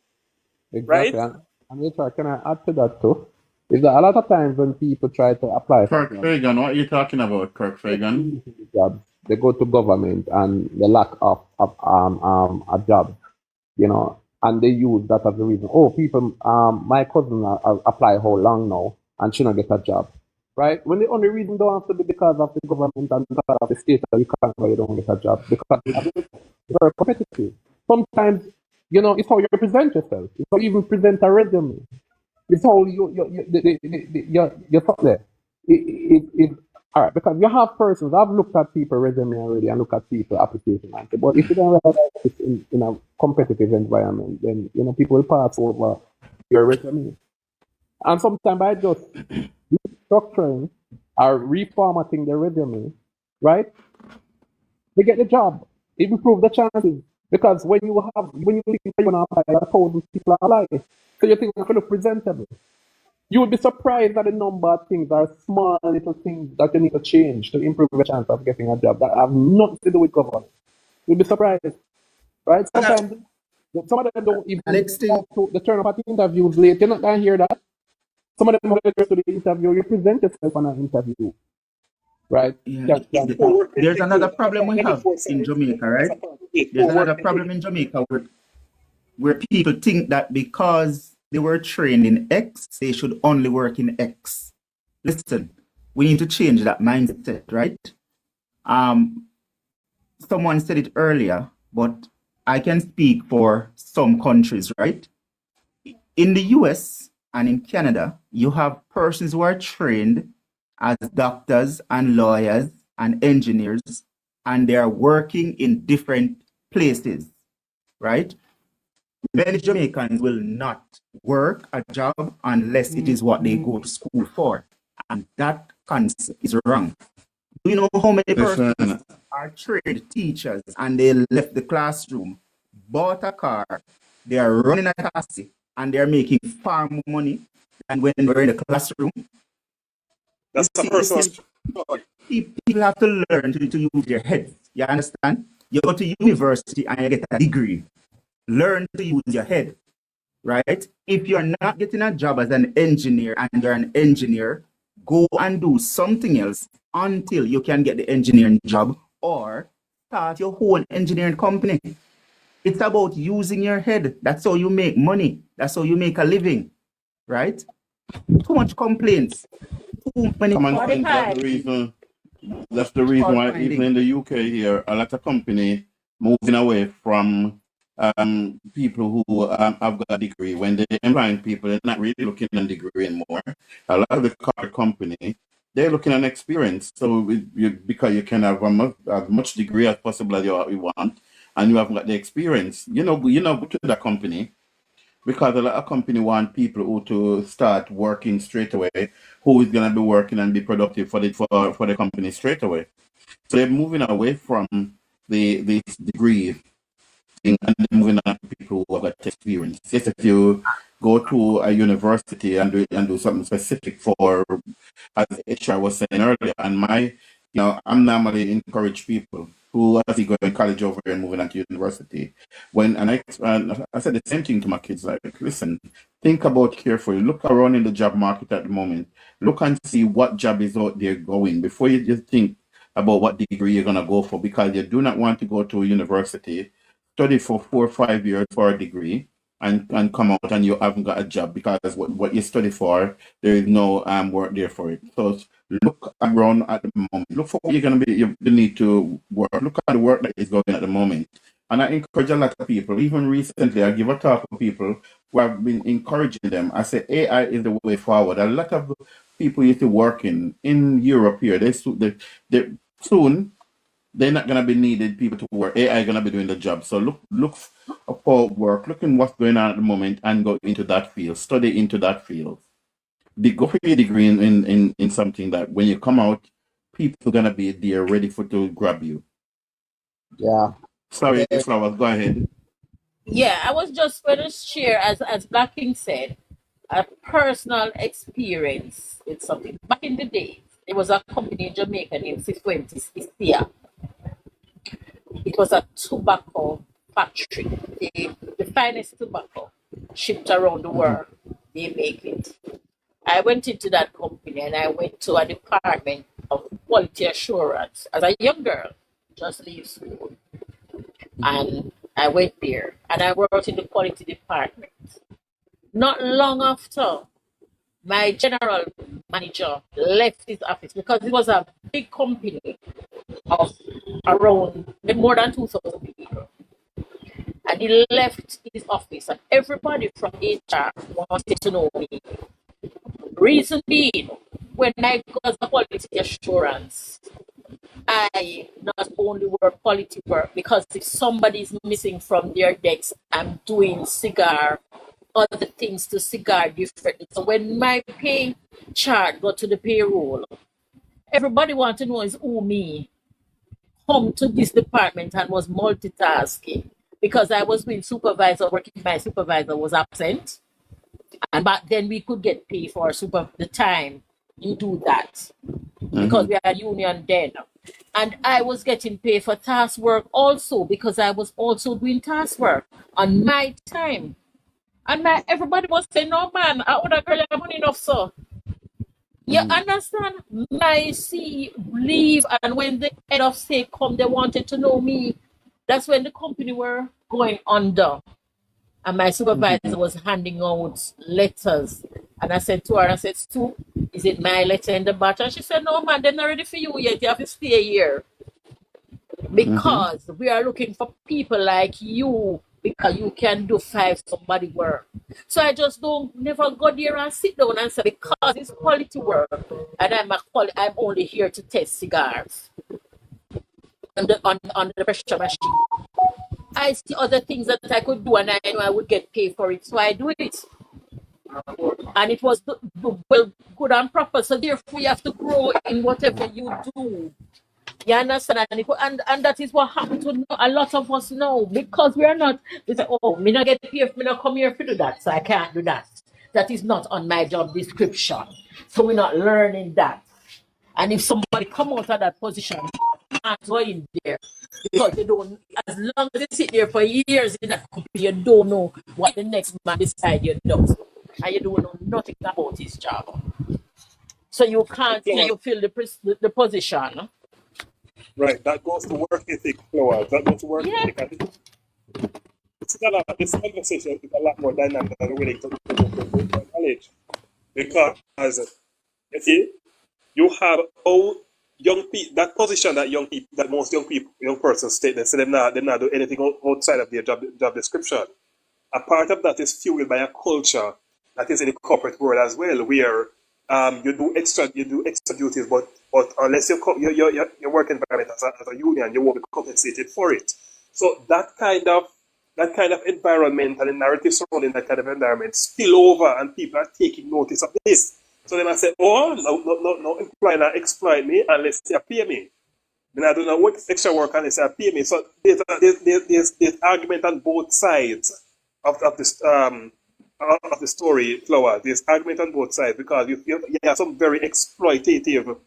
Exactly. Right? And HR, can I add to that too? Is that a lot of times when people try to apply for Kirk Fagan, what are you talking about, Kirk Fagan? jobs, they go to government and the lack of a job, you know, and they use that as a reason. Oh, people, my cousin apply how long now and she not get a job, right? When the only reason don't have to be because of the government and because of the state that you can't why you don't get a job because it's very competitive. Sometimes, you know, it's how you represent yourself. It's how you even present a resume. It's how you're thought there. It all right because you have persons. I've looked at people resume already and look at people application and say, but if you don't realize it's in a competitive environment, then you know people will pass over your resume. And sometimes by just restructuring or reformatting the resume, right? They get the job. It improve the chances. Because when you think that you're gonna apply, 1,000 people apply. So you think you're gonna look presentable. You would be surprised at the number of things are small little things that you need to change to improve your chance of getting a job that have nothing to do with government. You'd be surprised. Right? Sometimes some of them don't even Next thing, they turn up at the interviews late. You're not gonna hear that. Some of them have to go to the interview, you present yourself on an interview. Right? yeah, there's another problem we have in Jamaica, right? There's another problem in Jamaica where people think that because they were trained in X, they should only work in X. Listen, we need to change that mindset, right? Someone said it earlier, but I can speak for some countries, right? In the US and in Canada, you have persons who are trained as doctors and lawyers and engineers, and they are working in different places, right? Many Jamaicans will not work a job unless it is what they go to school for. And that concept is wrong. Do you know how many persons are trained teachers and they left the classroom, bought a car, they are running a taxi, and they're making far more money than when they were in the classroom? That's a personal. People have to learn to use their heads. You understand? You go to university and you get a degree. Learn to use your head, right? If you're not getting a job as an engineer and you're an engineer, go and do something else until you can get the engineering job or start your own engineering company. It's about using your head. That's how you make money. That's how you make a living, right? Too much complaints. Too many That's the reason why even in the UK here, a lot of company moving away from people who have got a degree. When they employing people, they're not really looking at degree anymore. A lot of the car company, they're looking at experience. So because you can have as much degree as possible as you want, and you haven't got the experience, you know, to the company. Because a lot of company want people who to start working straight away, who is gonna be working and be productive for the company straight away. So they're moving away from this degree thing and they're moving on to people who have got experience. Yes, if you go to a university and do something specific for, as HR was saying earlier, and I'm normally encourage people who was he going to college over here and moving on to university. And I said the same thing to my kids, like, listen, think about carefully. Look around in the job market at the moment. Look and see what job is out there going before you just think about what degree you're gonna go for, because you do not want to go to a university, study for 4 or 5 years for a degree, and come out and you haven't got a job because what you study for, there is no work there for it. So look around at the moment. Look for what you're gonna be you need to work. Look at the work that is going at the moment. And I encourage a lot of people. Even recently, I give a talk to people who have been encouraging them. I say AI is the way forward. A lot of people used to work in Europe here. They soon they're not gonna be needed people to work. AI gonna be doing the job. So look for work, look in what's going on at the moment and go into that field, study into that field. Go for your degree in something that when you come out, people are gonna be there ready for to grab you. Yeah. Sorry, Flowers, go ahead. Yeah, I was just going to share, as Black King said, a personal experience with something. Back in the day, there was a company in Jamaica named Cifuentes Istia. It was a tobacco factory. The finest tobacco shipped around the world. They make it. I went into that company and I went to a department of quality assurance as a young girl, just leave school. And I went there and I worked in the quality department. Not long after, my general manager left his office because it was a big company of around more than 2,000 people. And he left his office, and everybody from HR wanted to know me. Reason being, when I got the quality assurance, I not only work quality work, because if somebody's missing from their decks, I'm doing cigar, other things to cigar differently. So when my pay chart got to the payroll, everybody want to know is who me come to this department and was multitasking because I was being supervisor, working, my supervisor was absent. And back then we could get paid for the time you do that because we had union then. And I was getting paid for task work also because I was also doing task work on my time. And everybody was saying, no man, I would have girl have money enough, so. You understand? My C leave, and when the head of state come, they wanted to know me. That's when the company were going under. And my supervisor was handing out letters. And I said to her, I said, Stu, is it my letter in the batch? And she said, no, man, they're not ready for you yet. You have to stay here. Because we are looking for people like you, because you can do five somebody work. So I just don't never go there and sit down and say, because it's quality work, and I'm only here to test cigars on the pressure machine. I see other things that I could do, and I know I would get paid for it, so I do it. And it was well, good and proper. So therefore, you have to grow in whatever you do. You understand? And that is what happened to a lot of us now, because we are not, we say, oh, me not get paid, me not come here to do that, so I can't do that. That is not on my job description. So we're not learning that. And if somebody come out of that position, you can't go in there. Because you don't, as long as you sit there for years in that company, you don't know what the next man beside you does. And you don't know nothing about his job. So you can't say you fill the position. Right, that goes to work ethic, Flowers. That goes to work Yeah. ethic. And this conversation is a lot more dynamic than willing to knowledge. Because, you see, you have all young people, that position that most young persons take, they say they're not do anything outside of their job description. A part of that is fueled by a culture that is in the corporate world as well, where you do extra duties, but unless your work environment as a union, you won't be compensated for it. So that kind of environment and the narrative surrounding that kind of environment spill over, and people are taking notice of this. So they might say, oh, no, employ and exploit me unless you pay me. Then I do not work extra work unless you pay me. So there's argument on both sides of this of the story, Flower. There's argument on both sides because you have some very exploitative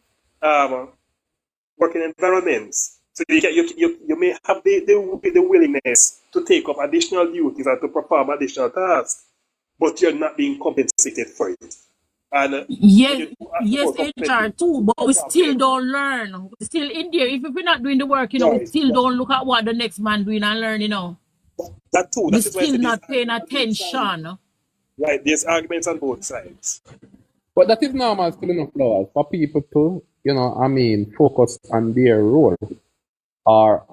working environments, So you may have the willingness to take up additional duties and to perform additional tasks, but you're not being compensated for it. And when Yes, you do ask yes, about HR compensating, too, but we still problem, don't learn. We're still in there. If we're not doing the work, we right? still don't look at what the next man doing and learn, That too. We're That is why I still said there's not paying arguments on both sides. attention. Right? There's arguments on both sides. But that is normal still enough laws for people to, focus on their role or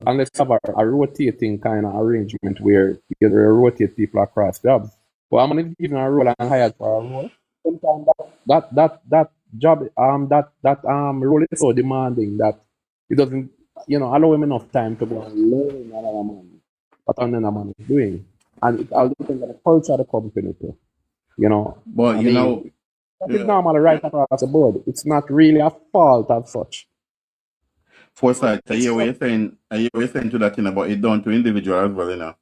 unless you have a rotating kind of arrangement where you rotate people across jobs. But I'm gonna give a role and hired for a role. Sometimes that job role is so demanding that it doesn't allow him enough time to go and learn another man what another man is doing. And it all depends on the culture of the company too. But that is normal right across the board. It's not really a fault as such. Foresight, I hear what you're saying. I hear what you're saying to that thing about it down to individual as well,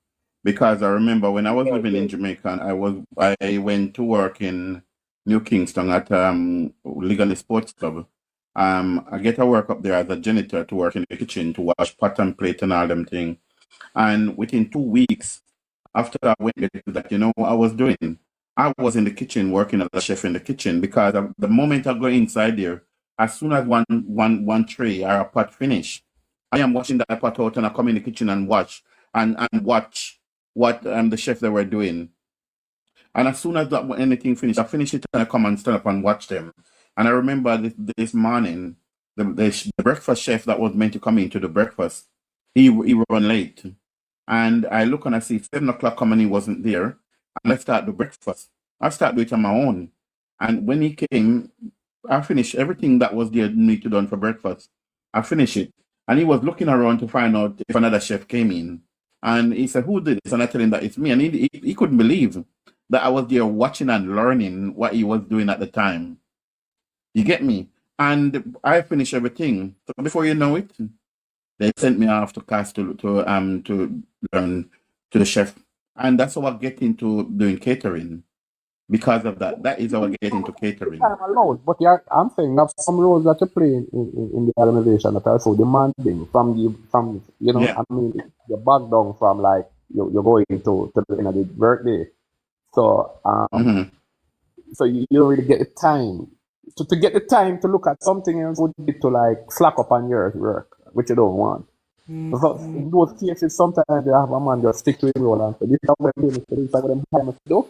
Because I remember when I was living in Jamaica, I went to work in New Kingston at Legally Sports Club. I get a work up there as a janitor to work in the kitchen to wash pot and plate and all them things. And within 2 weeks after I went to that, what I was doing? I was in the kitchen working as a chef in the kitchen because the moment I go inside there, as soon as one tray or a pot finish, I am washing that pot out and I come in the kitchen and watch what the chef they were doing. And as soon as anything finished, I finish it and I come and stand up and watch them. And I remember this morning, the breakfast chef that was meant to come into the breakfast, he run late. And I look and I see 7 o'clock come and he wasn't there. And I start the breakfast. I start doing it on my own. And when he came, I finished everything that was there need to done for breakfast. I finished it. And he was looking around to find out if another chef came in. And he said, "Who did this?" And I tell him that it's me. And he couldn't believe that I was there watching and learning what he was doing at the time. You get me? And I finished everything. So before you know it, they sent me off to class to learn to the chef. And that's how I get into doing catering. Because of that. That is how I get into catering. Time allowed, but I'm saying you have some roles that you play in the organization that are so demanding Yeah. you're back down from like you're going to the end of the workday. So so you don't really get the time. To get the time to look at something else would be to like slack up on your work, which you don't want. So in those cases, sometimes you have a man just stick to his role and say, "This is what I'm doing, this is what I'm to do."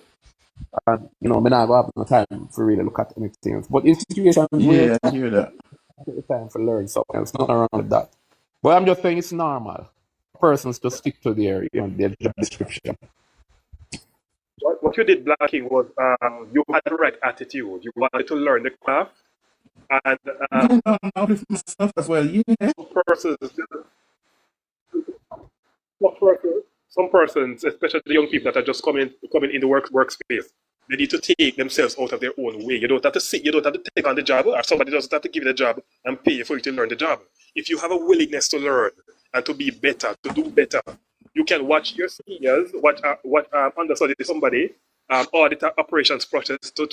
And me not have no time to really look at anything else. But in situations where Yeah, I hear that. take the time to learn something else, nothing wrong with that. But I'm just saying it's normal. Persons to stick to their job description. What you did, Blacking, was you had the right attitude. You wanted to learn the craft, and No, this myself as well. Yeah. some persons, especially the young people that are just coming in the workspace, they need to take themselves out of their own way. You don't have to sit, you don't have to take on the job, or somebody doesn't have to give you the job and pay for you to learn the job. If you have a willingness to learn and to be better, to do better, you can watch your seniors, understudy somebody, audit a operations process to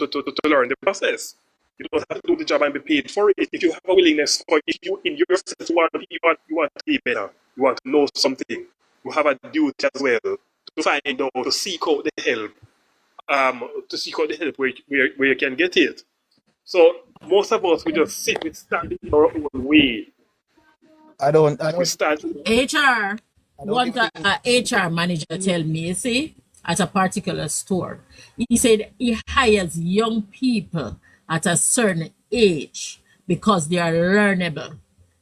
learn the process. You don't have to do the job and be paid for it. If you have a willingness, or if you in yourself you want to be better, you want to know something, you have a duty as well to find out, to seek out the help, where you can get it. So most of us, we just sit, we stand in our own way. We stand. HR, don't one think HR manager tell me, you see, at a particular store, he said he hires young people at a certain age because they are learnable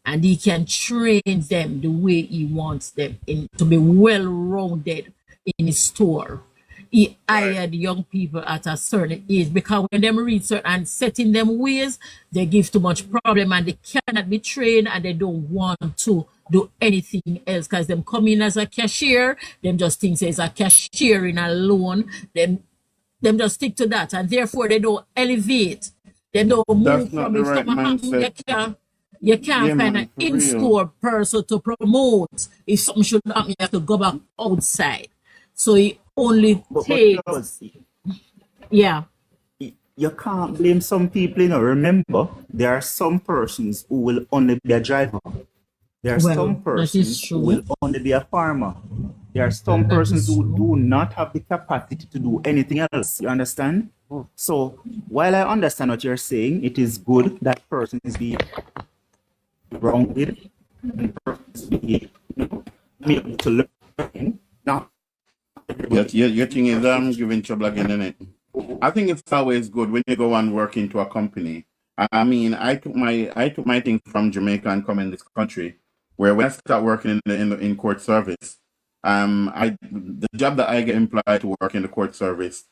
and he can train them the way he wants them to be well-rounded in his store. He hired young people at a certain age because when them read certain and set in them ways, they give too much problem and they cannot be trained and they don't want to do anything else because them come in as a cashier, them just think it's a cashier in a loan, them just stick to that and therefore they don't elevate. They don't move That's not from the if right something happen, mindset. you can't Yeah, find an man, for real. in-store person to promote. If something should happen, you have to go back outside. So it only But takes, Charles, yeah. you can't blame some people, Remember, there are some persons who will only be a driver. There are Well, some that is persons who will true. only be a farmer. There are some That persons is who true. do not have the capacity to do anything else. You understand? So while I understand what you're saying, it is good that persons be grounded and persons be able to learn. Not everybody. Your thing is giving trouble again, innit? I think it's always good when you go and work into a company. I mean, I took my thing from Jamaica and come in this country, where when I start working in court service, I the job that I get employed to work in the court service,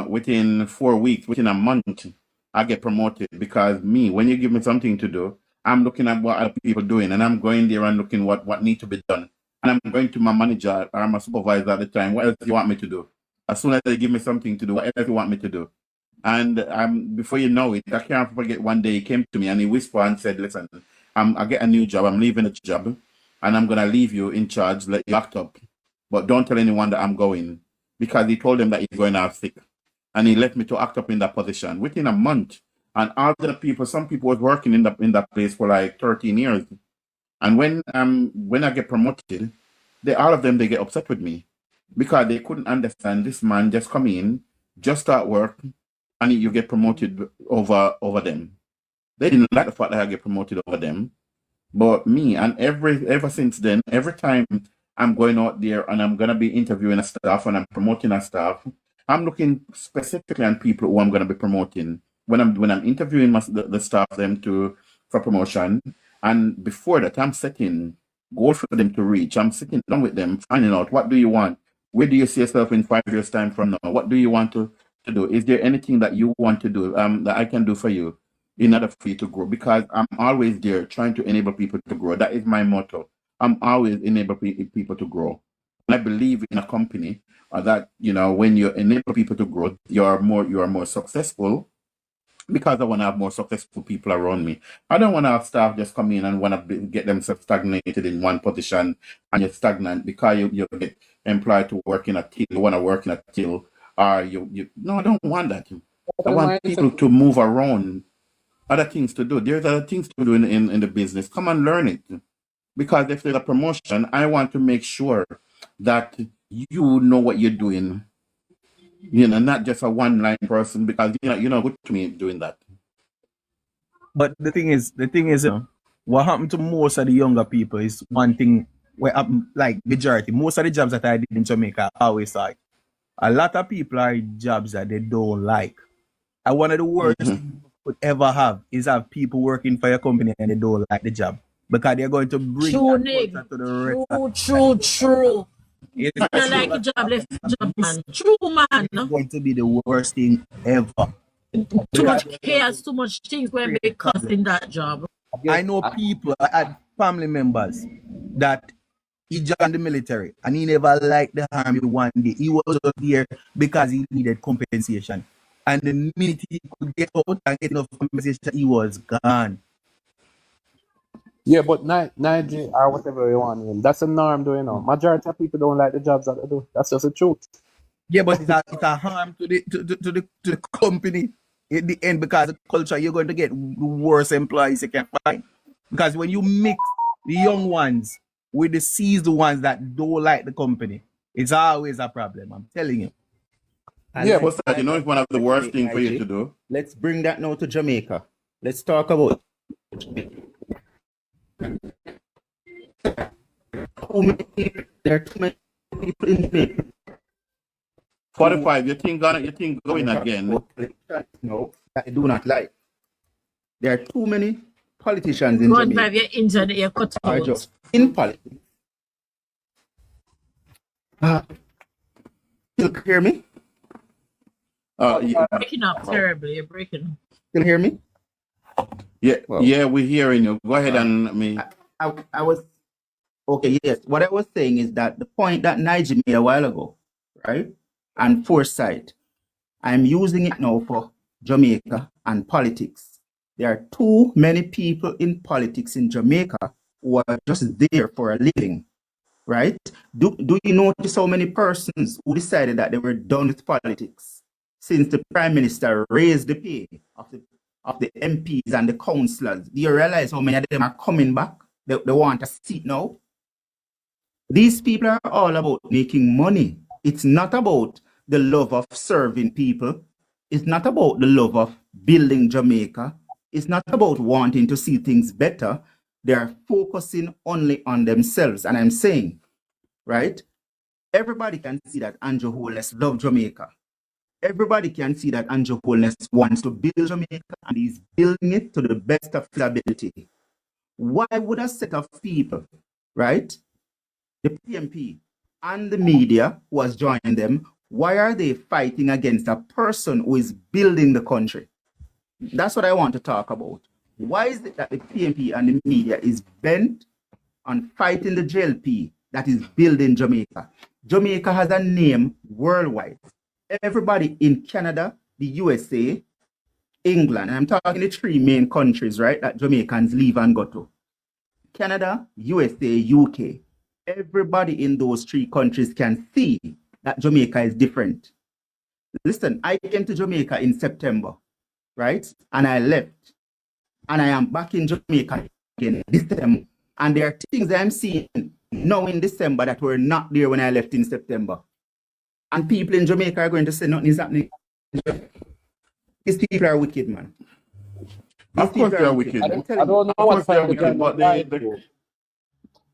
within 4 weeks, within a month, I get promoted because me, when you give me something to do, I'm looking at what other people doing, and I'm going there and looking what need to be done, and I'm going to my manager or my supervisor at the time. What else do you want me to do? As soon as they give me something to do, what else do you want me to do? And before you know it, I can't forget one day he came to me and he whispered and said, "Listen, I get a new job. I'm leaving the job, and I'm gonna leave you in charge, let you act up, but don't tell anyone that I'm going," because he told them that he's going out sick, and he left me to act up in that position within a month. And all the people, some people was working in that place for like 13 years, and when I get promoted, all of them they get upset with me because they couldn't understand this man just come in, just start work, and you get promoted over them. They didn't like the fact that I get promoted over them. But me, and ever since then, every time I'm going out there and I'm gonna be interviewing a staff and I'm promoting a staff, I'm looking specifically on people who I'm gonna be promoting when I'm interviewing the staff them to for promotion. And before that, I'm setting goals for them to reach. I'm sitting down with them, finding out what do you want, where do you see yourself in 5 years time from now, what do you want to do? Is there anything that you want to do that I can do for you in order for you to grow? Because I'm always there trying to enable people to grow. That is my motto. I'm always enable people to grow. And I believe in a company that when you enable people to grow, you are more successful because I want to have more successful people around me. I don't want to have staff just come in and want to get themselves stagnated in one position and you're stagnant because you get employed to work in a till, you want to work in a till, or no, I don't want that. I The want mindset. people to move around, other things to do. There's other things to do in the business. Come and learn it. Because if there's a promotion, I want to make sure that you know what you're doing, not just a one-line person, because you're not good to me doing that. But the thing is, what happened to most of the younger people is one thing where like majority, most of the jobs that I did in Jamaica, I always like a lot of people are in jobs that they don't like. And one of the worst Mhm. things you could ever have is have people working for your company and they don't like the job because they're going to bring True, that Nick. culture to the rest of True. it. If you like a job, left the job, man. True, man. It's going to be the worst thing ever. Too Because much chaos, too much things when they cuss in that job. I know people, I had family members that he joined the military and he never liked the army one day. He was just there because he needed compensation. And the minute he could get out and get enough compensation, he was gone. Yeah, but Niger or whatever you want to name, that's a norm, though, Majority of people don't like the jobs that they do. That's just the truth. Yeah, but it's a harm to the company at the end because the culture you're going to get the worst employees you can find. Because when you mix the young ones with the seasoned ones that don't like the company, it's always a problem. I'm telling you. And Yeah, but What's that? It's one of the worst things for you to do. let's bring that now to Jamaica. Let's talk about how many people, there are too many people in Jamaica who 45. You think going again? no, that I do not like. There are too many politicians in Go and Jamaica drive your engine, you're cut who are out. just in politics. You hear me? Yeah, Breaking up terribly. You're breaking up. Still hear me? yeah, Well, yeah. We're hearing you. Go ahead and me. I was okay. Yes, what I was saying is that the point that Nigel made a while ago, right? And foresight. I'm using it now for Jamaica and politics. There are too many people in politics in Jamaica who are just there for a living, right? Do you notice how many persons who decided that they were done with politics since the Prime Minister raised the pay of the MPs and the councillors? Do you realize how many of them are coming back? they want a seat now. These people are all about making money. It's not about the love of serving people. It's not about the love of building Jamaica. It's not about wanting to see things better. They're focusing only on themselves. And I'm saying, right, everybody can see that Andrew Holness loves Jamaica. Everybody can see that Andrew Holness wants to build Jamaica and he's building it to the best of his ability. Why would a set of people, right, the PMP and the media who has joined them, why are they fighting against a person who is building the country? That's what I want to talk about. Why is it that the PMP and the media is bent on fighting the JLP that is building Jamaica? Jamaica has a name worldwide. Everybody in Canada, the USA, England, and I'm talking the three main countries, right, that Jamaicans leave and go to. Canada, USA, UK. Everybody in those three countries can see that Jamaica is different. Listen, I came to Jamaica in September, right? And I left. And I am back in Jamaica again this December. And there are things I'm seeing now in December that were not there when I left in September. And people in Jamaica are going to say nothing is happening. These people are wicked, man. Of course they are wicked. I don't know Of what course they are side wicked, but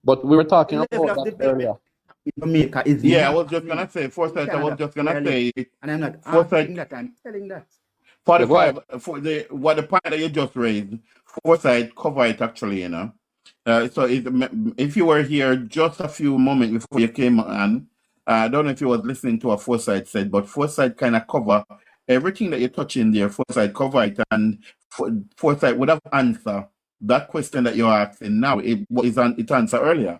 but we were talking The level about of that earlier. development in Jamaica is yeah, I not was just gonna say, Forsyth, I was just gonna say, and I'm not Forsyth, asking that, I'm telling that. Yeah, go ahead. 45 for the point that you just raised, Foresight cover it actually, you know. If you were here just a few moments before you came on, I don't know if you was listening to what Foresight said, but Foresight kind of cover everything that you're touching there. Foresight cover it, and Foresight would have answered that question that you're asking now. It answered earlier.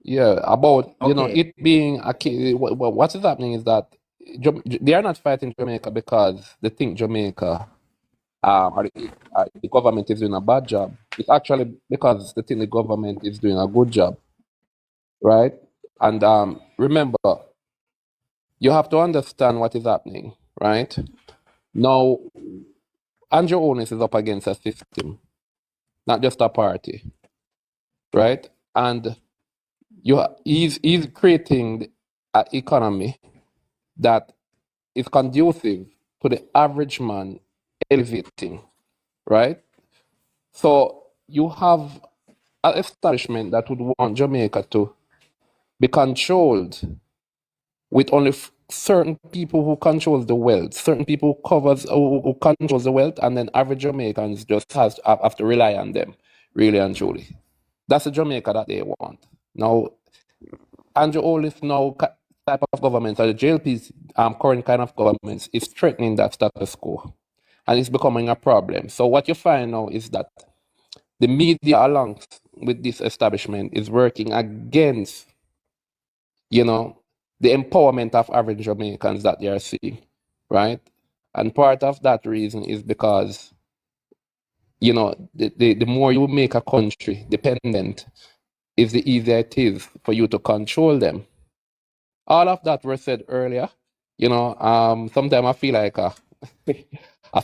Yeah, about Okay. it being a key. What is happening is that they are not fighting Jamaica because they think Jamaica or the government is doing a bad job. It's actually because they think the government is doing a good job, right? And remember, you have to understand what is happening, right? Now, Andrew Holness is up against a system, not just a party, right? And he's creating an economy that is conducive to the average man elevating, right? So you have an establishment that would want Jamaica to be controlled with only certain people who controls the wealth, certain people who controls the wealth, and then average Jamaicans just have to rely on them, really and truly. That's the Jamaica that they want. Now, Andrew Holness now type of government, or the JLP's current kind of government, is threatening that status quo, and it's becoming a problem. So what you find now is that the media, along with this establishment, is working against, the empowerment of average Jamaicans that they are seeing, right? And part of that reason is because, the more you make a country dependent, is the easier it is for you to control them. All of that were said earlier. Sometimes I feel like a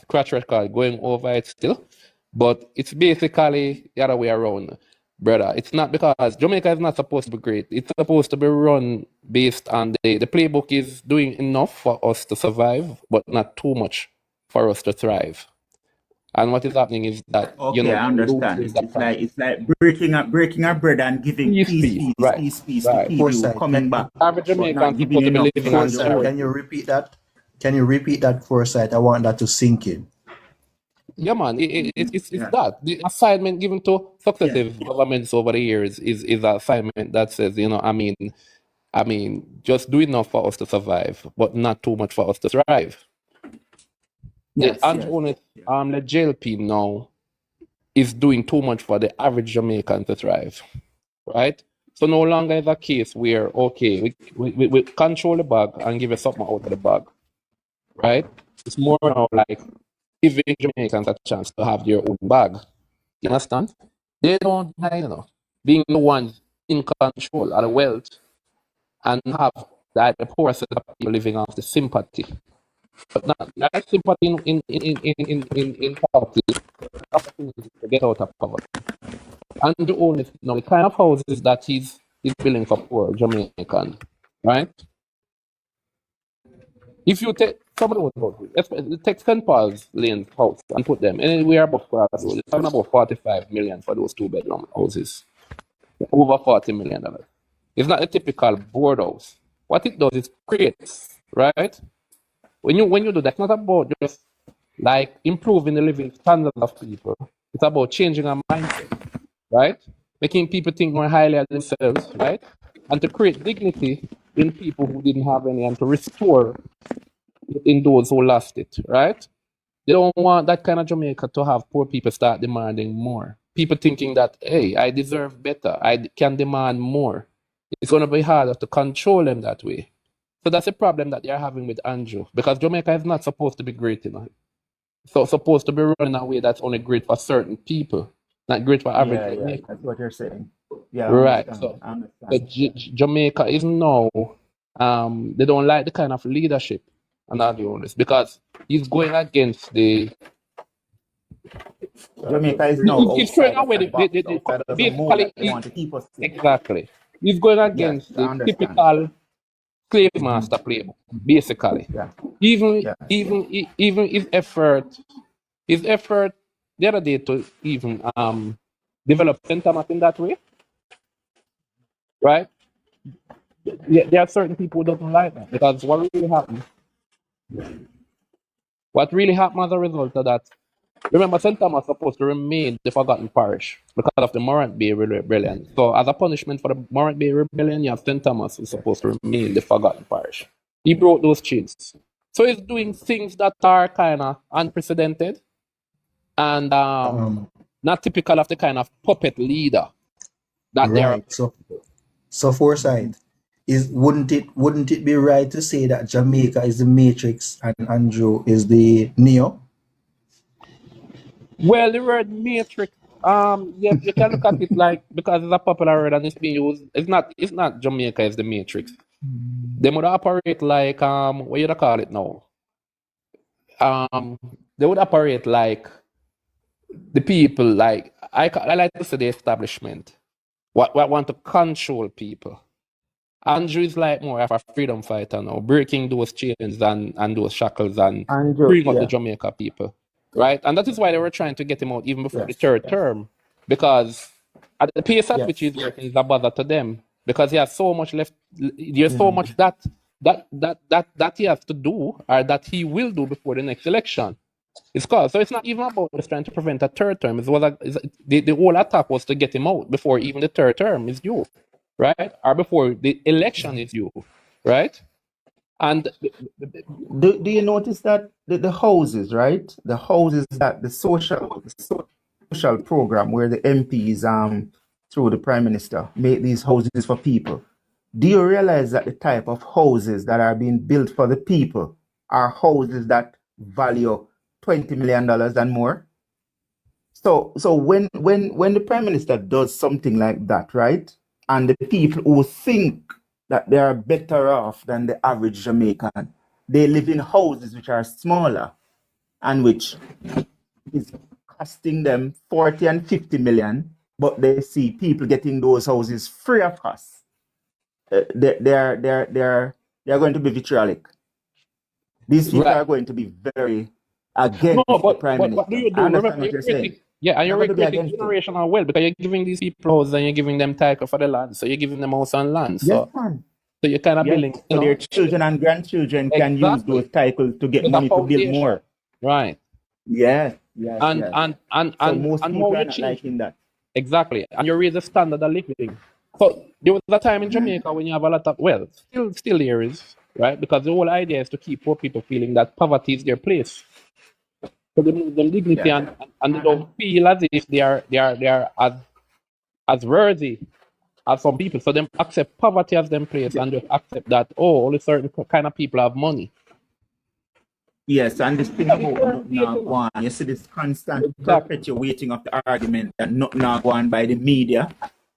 scratch record going over it still, but it's basically the other way around, brother. It's not because Jamaica is not supposed to be great. It's supposed to be run based on the playbook is doing enough for us to survive, but not too much for us to thrive. And what is happening is that Okay, I you're understand. losing that It's like breaking up bread and giving peace, right, piece to right. people who Foresight, coming back, Average but not Jamaicans giving supposed to be enough living for on Andrew Foresight, Holness. can charity. you repeat that? Can you repeat that, Foresight? I want that to sink in. Yeah, man, it's Yeah. that. The assignment given to Yeah. successive governments over the years is an assignment that says, just do enough for us to survive, but not too much for us to thrive. Yes. Andrew Holness, Yeah. the JLP now is doing too much for the average Jamaican to thrive, right? So no longer is a case where, okay, we control the bag and give you something out of the bag, right? It's more now like giving Jamaicans a chance to have their own bag. You understand? They don't like, being the ones in control of the wealth and have the poor set of people living off the sympathy. But not that sympathy in poverty, opportunity to get out of poverty. Andrew owns the kind of houses that he's building for poor Jamaican, right? If you take some of those houses, take St. Paul's Lane's house and put them anywhere above Crossroads, it's talking about 45 million for those 2-bedroom houses. Over $40 million. It's not a typical board house. What it does is creates, right? When you do that, it's not about just like improving the living standards of people. It's about changing our mindset, right? Making people think more highly of themselves, right? And to create dignity in people who didn't have any and to restore it in those who lost it, right? They don't want that kind of Jamaica to have poor people start demanding more. People thinking that, hey, I deserve better. I can demand more. It's going to be harder to control them that way. So that's a problem that they're having with Andrew because Jamaica is not supposed to be great enough. So it's supposed to be run in a way that's only great for certain people, not great for average Yeah, Jamaica. that's what you're saying. Yeah, I Right. understand. I So understand. Jamaica is now, they don't like the kind of leadership and all the others because he's going against the. Jamaica is now He's throwing outside of away the box, the outside of the mold basically that they want to keep us in. exactly. He's going Yes, against I the understand. typical slave Hmm. master playbook, basically. Yeah, Even yeah. even his effort the other day to even develop sentiment in that way, right? There are certain people who don't like that because what really happened as a result of that. Remember, St. Thomas was supposed to remain the forgotten parish because of the Morant Bay Rebellion. So, as a punishment for the Morant Bay Rebellion, you have St. Thomas was supposed to remain the forgotten parish. He broke those chains. So, he's doing things that are kind of unprecedented and not typical of the kind of puppet leader that they are. Right. So foresight is wouldn't it be right to say that Jamaica is the Matrix and Andrew is the Neo? Well, the word matrix, you can look at it like because it's a popular word and it's being used. It's not Jamaica is the matrix. They would operate like what you call it now? Um, they would operate like the people like I like to say the establishment. What want to control people. Andrew is like more of a freedom fighter now, breaking those chains and those shackles and Andrew, freeing up the yeah, Jamaica people. Right? And that is why they were trying to get him out even before the yes, third yes, term. Because at the pace at which yes. he's working is a bother to them. Because he has so much left there's so Hmm. much that he has to do or that he will do before the next election. It's called. So it's not even about just trying to prevent a third term. The whole attack was to get him out before even the third term is due, right? Or before the election is due, right? And Do you notice that the houses, right? The houses that the social program where the MPs through the Prime Minister make these houses for people. Do you realize that the type of houses that are being built for the people are houses that value $20 million and more? So when the Prime Minister does something like that, right? And the people who think that they are better off than the average Jamaican, they live in houses which are smaller and which is costing them 40 and 50 million, but they see people getting those houses free of cost. They're going to be vitriolic. These people right. are going to be very No, against the Prime but what do Minister. you I do? Remember, understand what you're saying. yeah, and They're you're going to be recreating against it. generational wealth because you're giving these people houses and you're giving them title for the land. So you're giving them house and land. Yes, So man. you're kind of Yes. building, So their children and grandchildren can use those exactly. titles to get Build a money to build foundation. more. Right. Yes, yes, And yes. and and So and most and now people are you not change liking that. exactly, and you raise the standard of living. So there was a time in Jamaica when you have a lot of well, still there is right because the whole idea is to keep poor people feeling that poverty is their place. So they lose them dignity Yeah. and they don't feel as if they are as worthy as some people. So them accept poverty as them place Yeah. and just accept that only certain kind of people have money. Yes, and this thing That is about current nothing state, not you know. go on. You see this constant Exactly. perpetuating of the argument that nothing not go on by the media.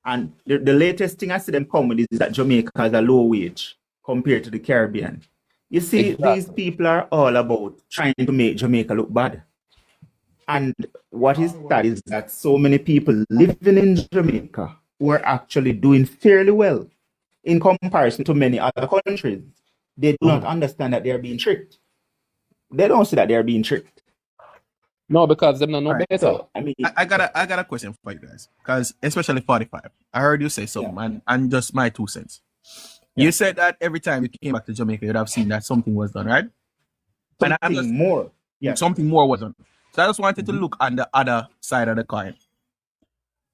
And the latest thing I see them come with is that Jamaica has a low wage compared to the Caribbean. You see, these Exactly. people are all about trying to make Jamaica look bad. And what is sad is that so many people living in Jamaica who are actually doing fairly well in comparison to many other countries. They do not understand that they are being tricked. They don't see that they are being tricked. No, because them no know All right. better. So I mean, I got a question for you guys, because especially 45. I heard you say something, and just my 2 cents. You said that every time you came back to Jamaica, you'd have seen that something was done, right? And I'm just something more. Yeah. something more was done. So I just wanted to look on the other side of the coin.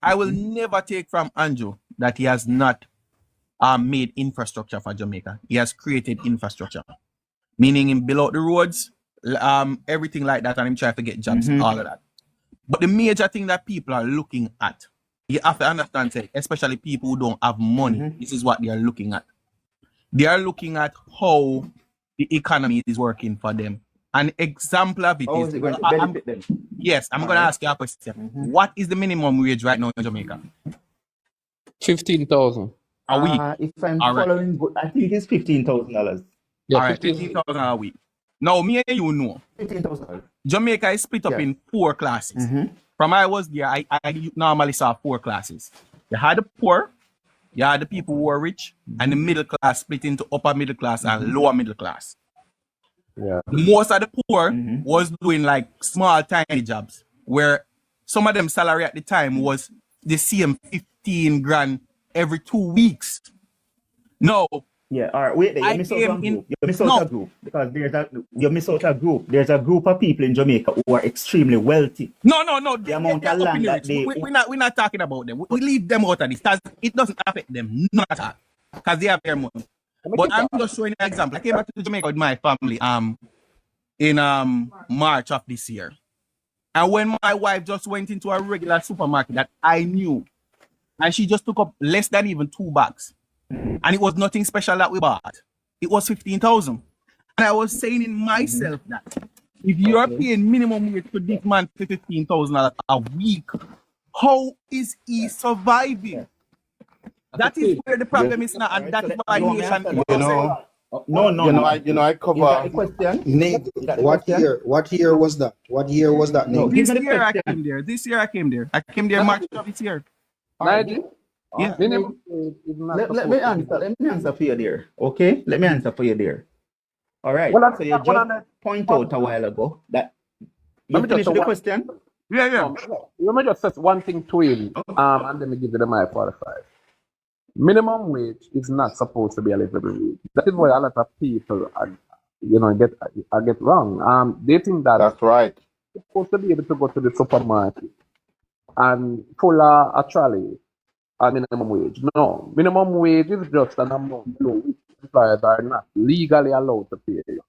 I will never take from Andrew that he has not made infrastructure for Jamaica. He has created infrastructure, meaning him build out the roads, everything like that, and him try to get jobs, all of that. But the major thing that people are looking at, you have to understand, say, especially people who don't have money, this is what they are looking at. They are looking at how the economy is working for them. An example of it How is, is it going to benefit them? yes, I'm going to ask you a question. What is the minimum wage right now in Jamaica? 15,000. A week. If I'm All right. following, I think it's $15,000. Yeah, All right, 15,000. 15,000 a week. Now, me and you know, $15,000. Jamaica is split up in 4 classes. From I was there, I normally saw 4 classes. You had the poor, you had the people who were rich, and the middle class split into upper middle class and lower middle class. Yeah. Most of the poor was doing like small, tiny jobs, where some of them salary at the time was the same 15 grand every 2 weeks. No, Yeah, all right. Wait there. I You miss out came a in- group. You miss out No. a group because you miss out a group. There's a group of people in Jamaica who are extremely wealthy. No. The amount They're of up in land the that rich. they We're not talking about them. We leave them out of this. It doesn't affect them, not at all, because they have their money. But I'm just showing an example. I came back to Jamaica with my family in March of this year, and when my wife just went into a regular supermarket that I knew, and she just took up less than even 2 bags, and it was nothing special that we bought. It was 15,000, and I was saying in myself that if you are paying minimum wage to this man for 15,000 a week, how is he surviving? That is where the problem is now, and that is why nation. I cover. Is that the question? Nate, Is that the what question? year? What year was that? What year was that, No, Nate? give This me the year I question. came there. I came there March of this year. Nigel? Yeah. Minimum wage is not Let supposed me to answer. Let me answer for you there. Okay? Let me answer for you there. All right. Well, So you just point out a while ago that you Let me just finished say with the one- question. Yeah. Let me just say one thing to him, and then we give you the mic 45. Minimum wage is not supposed to be a livable wage. That is why a lot of people get wrong. They think that That's right. you're supposed to be able to go to the supermarket and pull a trolley at minimum wage. No, minimum wage is just an amount which employers are not legally allowed to pay you.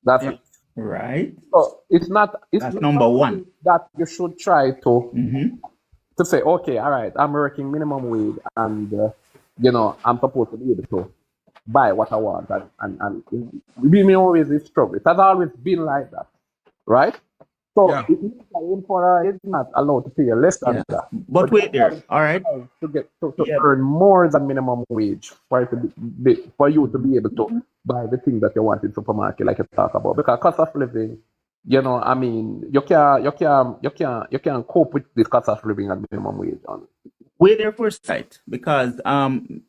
That's it. Right. So it's not. That's number one. That you should try to say, okay, all right, I'm working minimum wage, and I'm supposed to be able to buy what I want, and minimum wage is struggle. It has always been like that, right? So Yeah. it means the employer is not allowed to pay you less than that. But wait there. All right. To earn more than minimum wage for it to for you to be able to buy the things that you want in supermarket, like you talk about. Because cost of living, you can't cope with this cost of living at minimum wage. Wait there for a sight because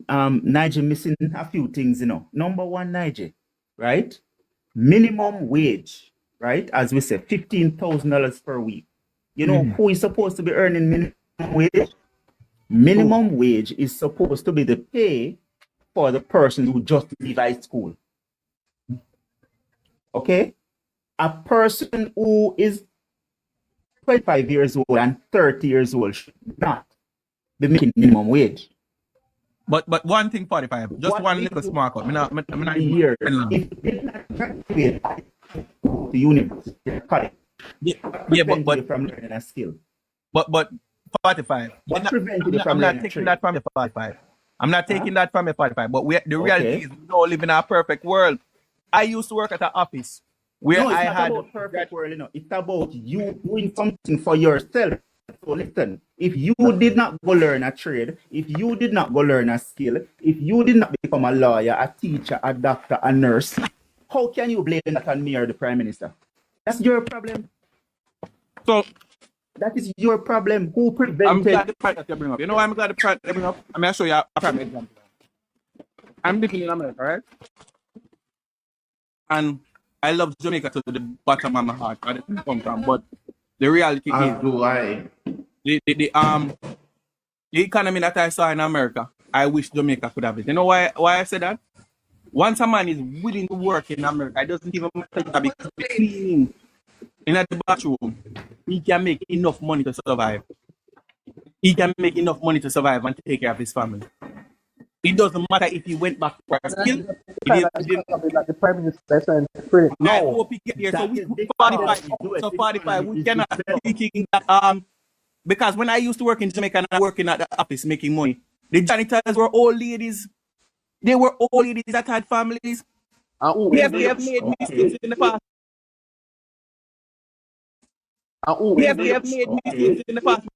Nigel missing a few things, Number one, Nigel, right? Minimum wage, right? As we said, $15,000 per week. You know who is supposed to be earning minimum wage? Minimum wage is supposed to be the pay for the person who just leave high school. Okay? A person who is 25 years old and 30 years old should not be making minimum wage. But one thing, 45. Just one little small cut. A year. If you did not graduate to university, college, but from learning a skill. But 45. I'm not taking that from the 45. I'm not taking that from the 45. But the reality is we don't live in a perfect world. I used to work at an office where No, it's I not had about perfect world, It's about you doing something for yourself. So listen, if you did not go learn a trade, if you did not go learn a skill, if you did not become a lawyer, a teacher, a doctor, a nurse, how can you blame that on me or the Prime Minister? That's your problem. So That is your problem. Who I'm prevented? glad the part that you bring up. You know why I'm glad the part that you bring up? I'm gonna show you a prime example. I'm living in America, right? And I love Jamaica to the bottom of my heart. I didn't come from, but the reality is As do I. the economy that I saw in America, I wish Jamaica could have it. You know why I say that? Once a man is willing to work in America, it doesn't even matter to be cleaning in the bathroom. He can make enough money to survive. He can make enough money to survive and take care of his family. It doesn't matter if he went back to skill. Like the prime minister saying, free. I No, hope he get there. So that we is the 45. economy. Do it. So The 45. economy We is cannot be developed. thinking that because when I used to work in Jamaica and I working at the office making money, the janitors were old ladies. They were old ladies that had families. And who We is have this? made Okay. mistakes in the past. And who We is have this? made Okay. mistakes in the past.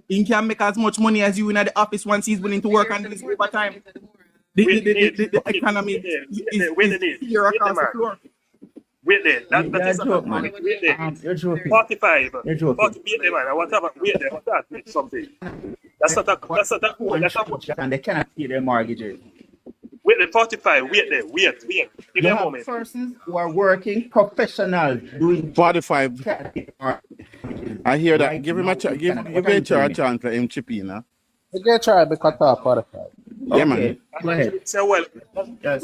He can make as much money as you in the office once he's willing to work and do his overtime. The economy Wait is the need. here Wait the across the man. floor. Wait there. That You're a is a joke, fact. man. Wait there. You're joking. 45. You're joking. 40, wait there, man. I want to have a, wait there. I want to ask you something. That's not a, But one that's a, shot and they cannot pay their mortgages. wait there, 45. Wait there. Wait. Give You me a have moment. persons who are working professionals doing 45. can't pay their I hear that. right Give him now a in Canada. give What are you HR a telling me? chance for him chip in, huh? You get tried because of 45. Yeah, man. Okay, go ahead. So, well, Yes.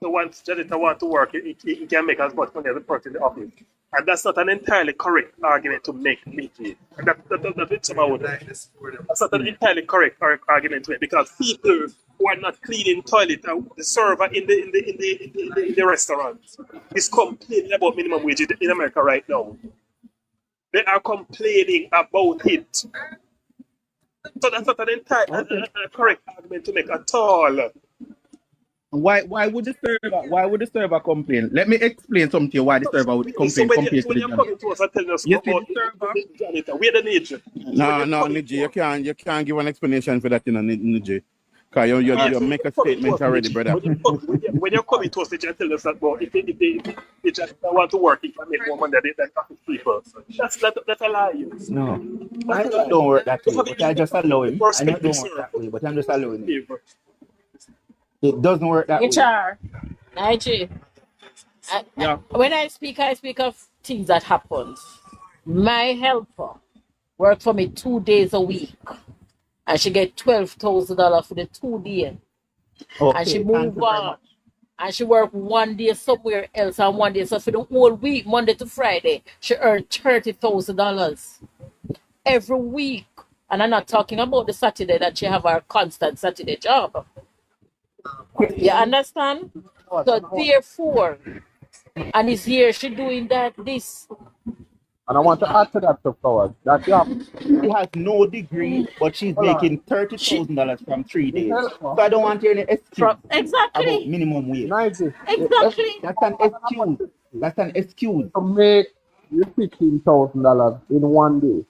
the one janitor want to work, he can make as much money as the person in the office. And that's not an entirely correct argument to make, BG. And that's about it. That's not an entirely correct argument to make because people who are not cleaning toilet, the server in the restaurant is complaining about minimum wage in America right now. They are complaining about it. So that's not an entire a correct argument to make at all. Why would the server complain? Let me explain something to you why the server would So complain compared to the you're janitor. coming to us and telling us You see about the server? the janitor, we're the nature. So when No, you're no, coming Niji, to us, you can't give an explanation for that, you know, Niji. Because you yes, when make a you're coming to statement us, already, brother. when you're coming to us, they just tell us that well, if they just want to work, it can make more money than office people. That's a lie. No, I That's a know it lie. don't work that You way, have but I just allow him. I know it don't work that way, but I'm just allowing it. It doesn't work that way. HR, IG. Yeah. When I speak of things that happen. My helper work for me 2 days a week, and she get $12,000 for the 2 days, and she Okay, thank move you very on, much. and she work 1 day somewhere else and 1 day. So for the whole week, Monday to Friday, she earned $30,000 every week. And I'm not talking about the Saturday that she have her constant Saturday job. You understand? So therefore, and it's here she doing this. And I want to add to that, to Flowers, that you have She has no degree, but she's making $30,000 from 3 days. So I don't want to hear any excuse about Exactly. minimum wage. Nike Exactly. That's an excuse. That's an excuse. to make you $16,000 in 1 day.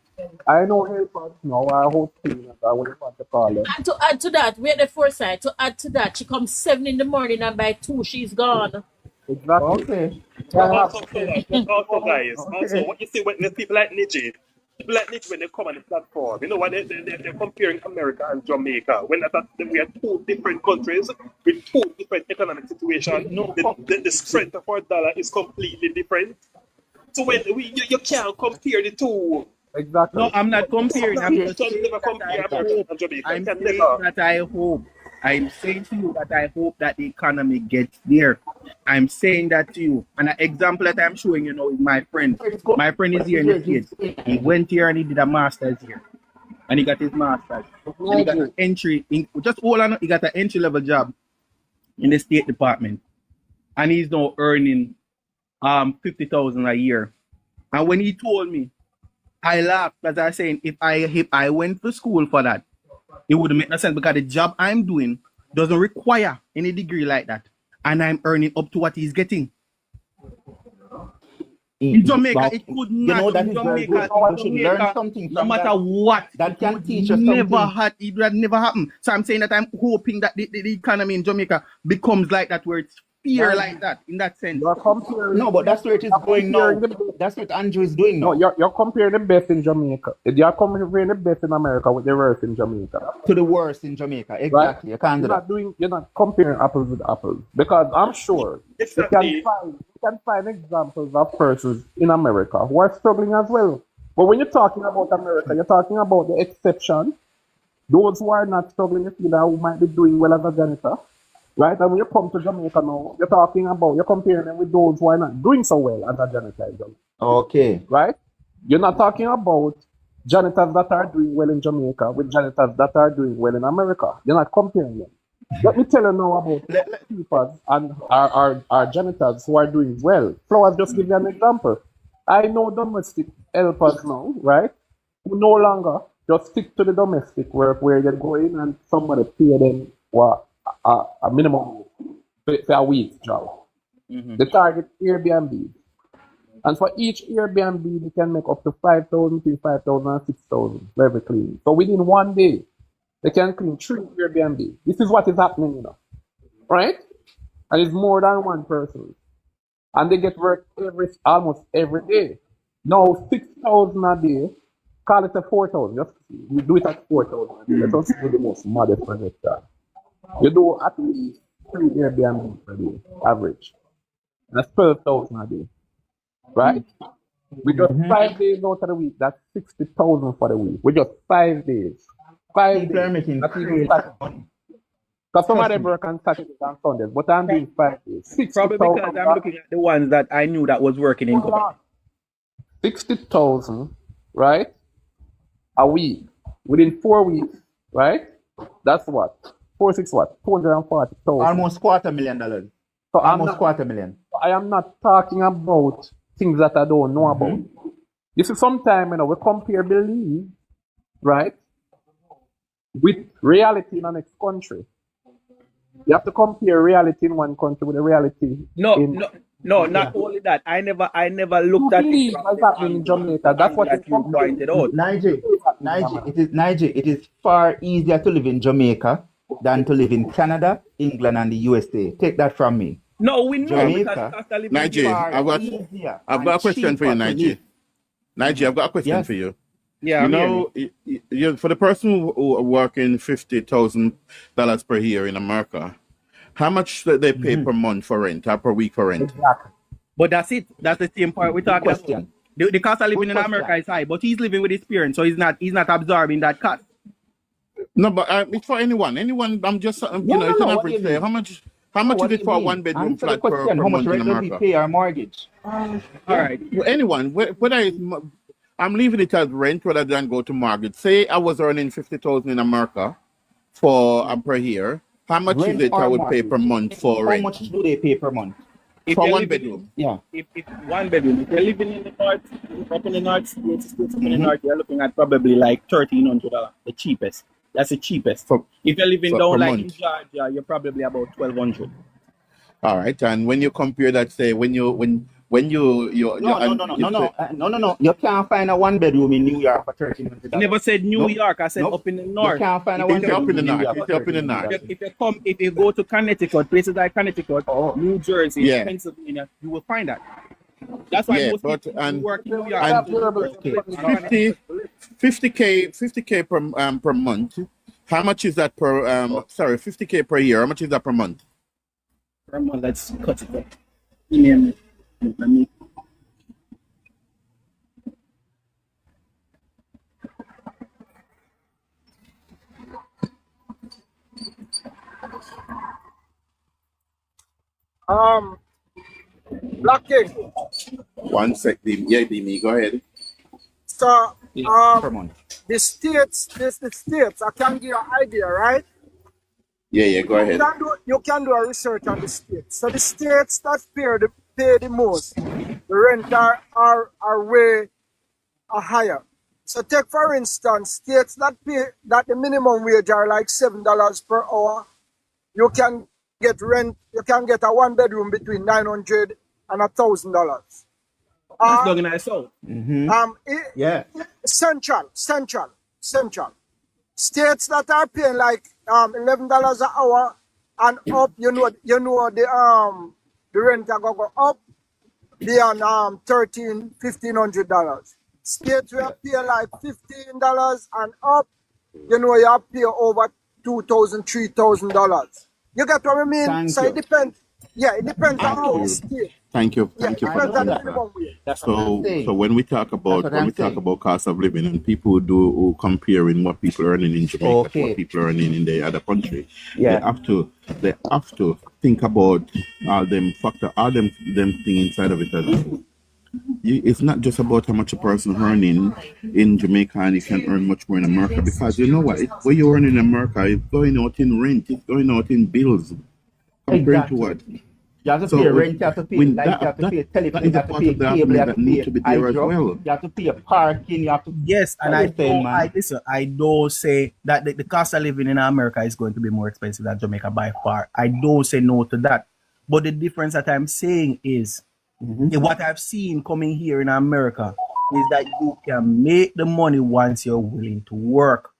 I know helpers now are hosting that I will want to call it. And to add to that, we're the foresight. To add to that, she comes 7 in the morning and by 2 she's gone. Exactly. Okay. But I have also, guys, also, Okay. what you see when there's people like Niji, when they come on the platform, you know what, they're comparing America and Jamaica. When we are two different countries with two different economic situations, the strength of our dollar is completely different. So when you can't compare the two. exactly. No, I'm not comparing. I'm You just can saying never that I compare America hope. and Jamaica. You I'm can saying never. that I hope. I'm saying to you that I hope that the economy gets there. I'm saying that to you. And an example that I'm showing you now is my friend. My friend is here in the States. He went here and he did a master's here. And he got his master's. And he got an entry, just hold on, he got an entry level job in the State Department. And he's now earning 50,000 a year. And when he told me, I laughed because I was saying if I went to school for that, it wouldn't make no sense because the job I'm doing doesn't require any degree like that. And I'm earning up to what he's getting. In Jamaica, it You could know not. that In is very good. Jamaica, You should learn something no from matter that. what, That it can would teach us never something. it would never happen. So I'm saying that I'm hoping that the economy in Jamaica becomes like that, where it's fair Now, like that, in that sense. you're comparing. No, but that's where it is You're going comparing now. the best. That's what Andrew is doing No, now. you're comparing the best in Jamaica. You're comparing the best in America with the worst in Jamaica. To the worst in Jamaica. Right? Exactly. You can't do that. You're not comparing apples with apples. Because I'm sure Exactly. you can find examples of persons in America who are struggling as well. But when you're talking about America, you're talking about the exception, those who are not struggling, you know, who might be doing well as a janitor. Right? And when you come to Jamaica now, you're comparing them with those who are not doing so well as a janitor in Jamaica. Okay. Right? You're not talking about janitors that are doing well in Jamaica with janitors that are doing well in America. You're not comparing them. Let me tell you now about people and our janitors who are doing well. Flowers, just give you an example. I know domestic helpers now, right? Who no longer just stick to the domestic work where they go in and somebody pay them what a minimum for a week job. They target Airbnb. And for each Airbnb, they can make up to 5,000, between 5,000 and 6,000 very clean. So within one day, they can clean 3 Airbnb. This is what is happening, you know. Right? And it's more than one person. And they get work almost every day. Now, 6,000 a day, call it a 4,000. Just we do it at 4,000 a day. Let us do the most modest projector. You do at least 3 Airbnb per day, average. That's 12,000 a day. Right? We just 5 days out of the week, that's 60,000 for the week. We just 5 days. 5 People are days. making Not even crazy Saturday. money. Because some of Trust them me. work on Saturdays and Sundays, but I'm doing 5 days. Probably because I'm looking at the ones that I knew that was working in Quebec. 60,000, right? A week. Within 4 weeks, right? That's what? 4, 6 what? 240,000. Almost $250,000. So Almost $250,000. I am not talking about things that I don't know about. This is sometime, you know, we compare belief, right, with reality in the next country. You have to compare reality in one country with the reality in Not only that. I never looked at it believe from what's the happening in angle Jamaica. That's what that you pointed out. Nigel, it is far easier to live in Jamaica than to live in Canada, England, and the USA. Take that from me. No, we know because Jamaica, cost of living Nigel, is far easier I've and got a question for you, cheaper to Nigel. live. Nigel, I've got a question Yes. for you. Yeah, You I'm hearing know, for the person who are working $50,000 per year in America, how much do they pay per month for rent or per week for rent? exactly. But that's it. That's the same part we're Good talking about. question. The cost of living Good in America question. is high, but he's living with his parents, so he's not absorbing that cost. No, but it's for anyone. Anyone, I'm just, No, you know, it's an What do you average fare. mean? How much What is do it you for a mean? 1 bedroom Answer the flat question. per How much month in rent does he America? pay our mortgage? All right. Anyone, whether it's, I'm leaving it as rent rather than go to mortgage. Say I was earning 50,000 in America for per year. How much is Rent it I or would pay per mortgage? month for How rent much do they pay per month? If for you're one living bedroom? Yeah. if 1 bedroom, if you're living in the north, up in the north, states up in the north, you're looking at probably like $1,300, the cheapest. That's the cheapest. If you're living per down like in month. Georgia, you're probably about 1,200. All right, and when you compare that, say when you No. You can't find a 1 bedroom in New York for $1,300. I never said New Nope. York. I said Nope. up in the You north. can't find a If 1 you- It's up in bedroom the in New north. York It's for up in the north. $1,300. if you go to Connecticut, places like Connecticut, New Jersey, Yeah. Pennsylvania, you will find that. That's why Yeah, most but people who work in New York and go to places like 50K per month. How much is that per 50K per year? How much is that per month? per month. Let's cut it up. Email me. Let me. Black King. One sec, Dimi, go ahead. So, Per month. the states, I can give you an idea, right? Yeah, go ahead. You can do a research on the states. So the states that pay the most, the rent are way higher. So take for instance, states that the minimum wage are like $7 per hour. You can get rent. You can get a 1 bedroom between $900 and $1,000. That's Uh, down in the south. Mm-hmm. Yeah. central. States that are paying like $11 an hour and up, the rent are go up beyond $1,300-$1,500. States will pay like $15 and up, you have pay over $2,000-$3,000. You get what I mean? Thank So it you. depends. Yeah, it depends on Thank how the you. state. Thank you. Yeah, Thank it you I for depends know on the that. that. minimum wage. That's what I'm saying. So when we talk That's about what I'm saying. cost of living and people who comparing what people are earning in Jamaica to what Okay. people are earning in the other country, Yeah. they have to think about all them thing inside of it as well. It's not just about how much a person earning in Jamaica and you can earn much more in America, because you know what, what you earn in America is going out in rent, it's going out in bills compared to Exactly. what. You have to So pay rent, you have to pay when light, you have to pay that telephone, is you a have to part pay of the cable, you argument have that to need pay to be there as hydro, well. you have to pay parking, you have to Yes, and I understand, don't. man. I don't say that the cost of living in America is going to be more expensive than Jamaica by far. I don't say no to that. But the difference that I'm saying is what I've seen coming here in America is that you can make the money once you're willing to work.